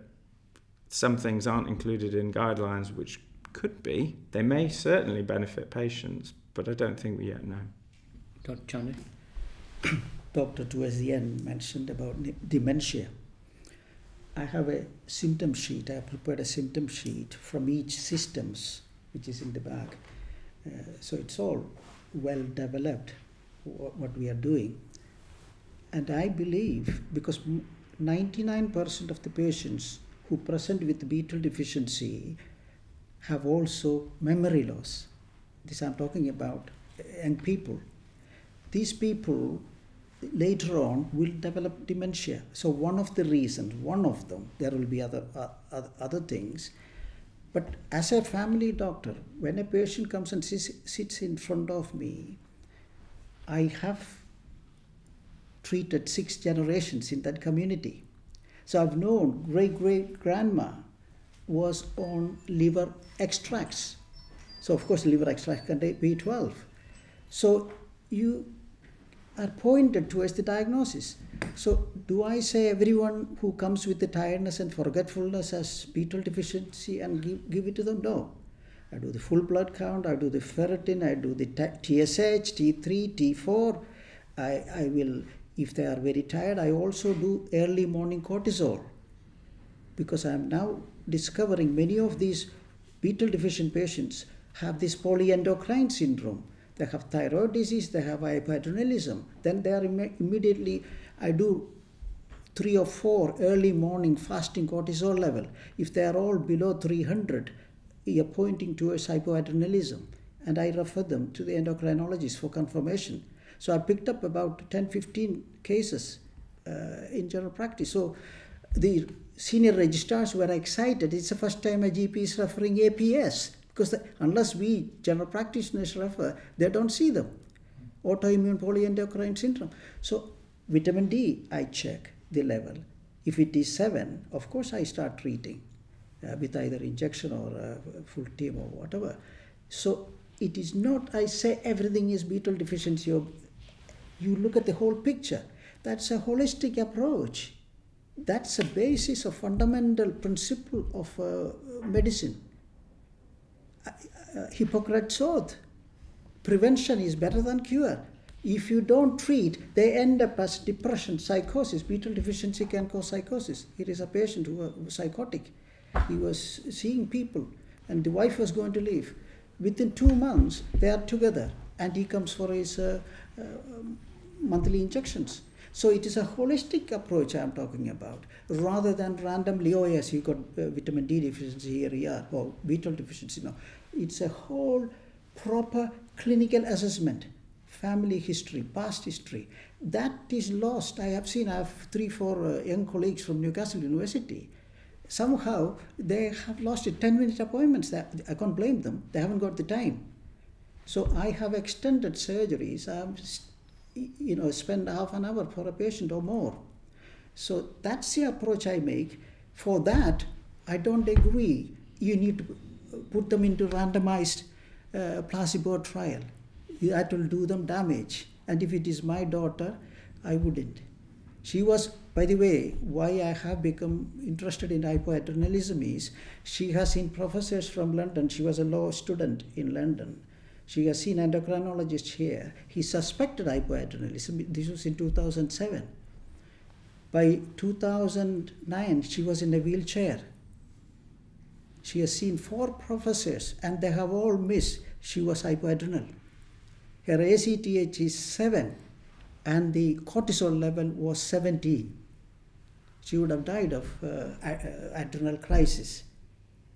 some things aren't included in guidelines, which could be. They may certainly benefit patients, but I don't think we yet know. Dr. Chandy? Dr. towards the end mentioned about dementia. I have a symptom sheet. I prepared a symptom sheet from each systems, which is in the back. So it's all well developed, what we are doing. And I believe, because 99% of the patients who present with B12 deficiency have also memory loss. This I'm talking about young people. These people later on will develop dementia. So one of the reasons, one of them, there will be other things. But as a family doctor, when a patient comes and sits in front of me, I have treated 6 generations in that community. So I've known great-great-grandma was on liver extracts. So of course liver extracts contain B12. So you are pointed towards the diagnosis. So do I say everyone who comes with the tiredness and forgetfulness has B12 deficiency and give it to them? No. I do the full blood count, I do the ferritin, I do the TSH, T3, T4. I will, if they are very tired, I also do early morning cortisol, because I am now discovering many of these B12 deficient patients have this polyendocrine syndrome. They have thyroid disease, they have hypoadrenalism. Then they are immediately, I do 3 or 4 early morning fasting cortisol level. If they are all below 300, you are pointing towards hypoadrenalism. And I refer them to the endocrinologist for confirmation. So I picked up about 10-15 cases in general practice. So the senior registrars were excited. It's the first time a GP is referring APS. Because unless we general practitioners refer, they don't see them. Autoimmune polyendocrine syndrome. So vitamin D, I check the level. If it is 7, of course I start treating with either injection or full team or whatever. So it is not, I say everything is B12 deficiency. You look at the whole picture. That's a holistic approach. That's a basis of fundamental principle of medicine. Hippocrates' oath. Prevention is better than cure. If you don't treat, they end up as depression, psychosis. B12 deficiency can cause psychosis. Here is a patient who was psychotic. He was seeing people and the wife was going to leave. Within 2 months, they are together and he comes for his monthly injections. So it is a holistic approach I am talking about, rather than randomly, oh yes, you got vitamin D deficiency, here you are, or B12 deficiency. No, it's a whole proper clinical assessment, family history, past history. That is lost. I have 3-4 young colleagues from Newcastle University. Somehow they have lost it. 10-minute appointments. I can't blame them. They haven't got the time. So I have extended surgeries. Spend half an hour for a patient or more. So that's the approach I make. For that, I don't agree. You need to put them into randomized placebo trial. That will do them damage. And if it is my daughter, I wouldn't. She was, by the way, why I have become interested in hypoadrenalism is she has seen professors from London. She was a law student in London. She has seen endocrinologists here. He suspected hypoadrenalism. This was in 2007. By 2009, she was in a wheelchair. She has seen 4 professors, and they have all missed she was hypoadrenal. Her ACTH is 7, and the cortisol level was 17. She would have died of adrenal crisis.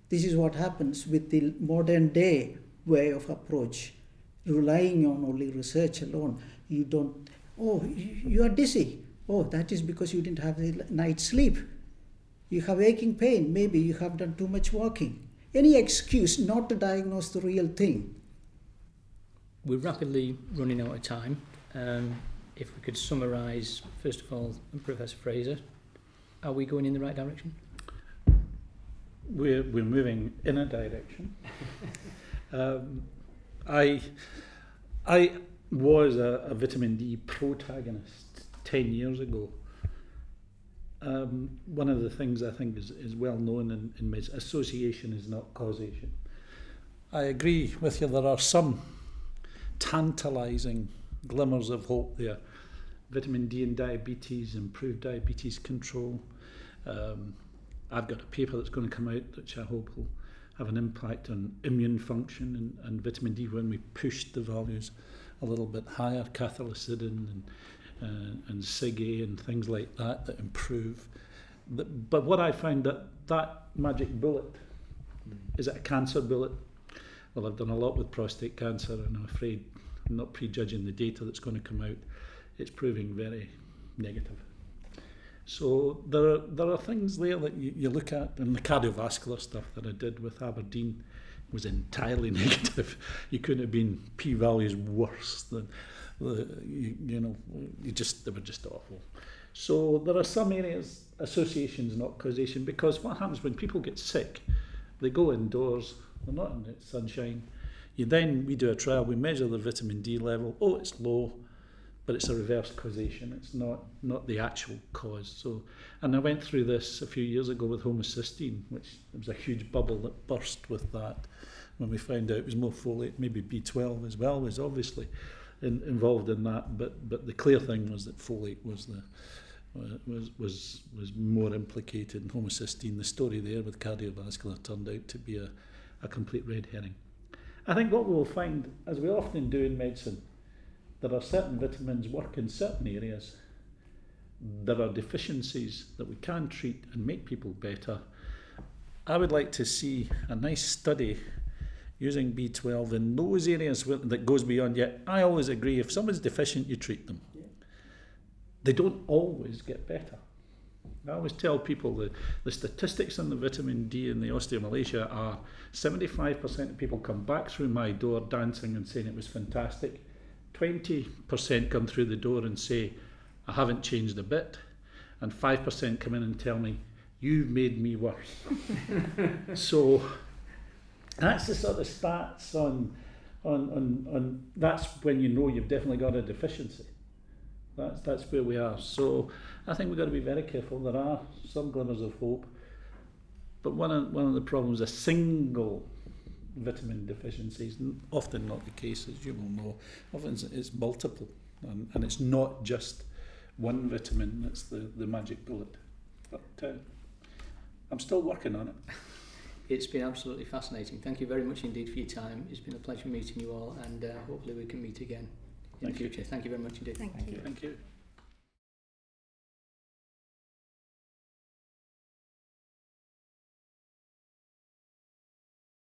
This is what happens with the modern day way of approach, relying on only research alone. You don't, oh, you are dizzy. Oh, that is because you didn't have a night's sleep. You have aching pain. Maybe you have done too much walking. Any excuse not to diagnose the real thing. We're rapidly running out of time. If we could summarise, first of all, Professor Fraser, are we going in the right direction? we're moving in a direction. I was a vitamin D protagonist 10 years ago. One of the things I think is well known in medicine, association is not causation. I agree with you, there are some tantalising glimmers of hope there. Vitamin D in diabetes, improved diabetes control. I've got a paper that's going to come out which I hope will have an impact on immune function and vitamin D when we pushed the values a little bit higher, cathelicidin and SIG-A and things like that improve. But what I found that magic bullet, is it a cancer bullet? Well, I've done a lot with prostate cancer, and I'm afraid I'm not prejudging the data that's going to come out. It's proving very negative. So there are things there that you look at, and the cardiovascular stuff that I did with Aberdeen was entirely negative. You couldn't have been p-values worse than they were just awful. So there are some areas, associations, not causation, because what happens when people get sick, they go indoors, they're not in the sunshine. We do a trial, we measure the vitamin D level. Oh, it's low, but it's a reverse causation. It's not the actual cause. So, and I went through this a few years ago with homocysteine, which there was a huge bubble that burst with that when we found out it was more folate. Maybe B12 as well was obviously involved in that. But the clear thing was that folate was more implicated in homocysteine. The story there with cardiovascular turned out to be a complete red herring. I think what we'll find, as we often do in medicine, there are certain vitamins work in certain areas. There are deficiencies that we can treat and make people better. I would like to see a nice study using B12 in those areas that goes beyond. Yet I always agree, if someone's deficient, you treat them. They don't always get better. I always tell people that the statistics on the vitamin D and the osteomalacia are 75% of people come back through my door dancing and saying it was fantastic. 20% come through the door and say, I haven't changed a bit. And 5% come in and tell me, you've made me worse. So that's the sort of stats on that's when you know you've definitely got a deficiency. That's where we are. So I think we've got to be very careful. There are some glimmers of hope, but one of the problems, a single vitamin deficiency is often not the case, as you will know. Often it's multiple, and it's not just one vitamin that's the magic bullet. But I'm still working on it. It's been absolutely fascinating. Thank you very much indeed for your time. It's been a pleasure meeting you all, and hopefully we can meet again in the future. Thank you very much indeed. Thank you. Thank you.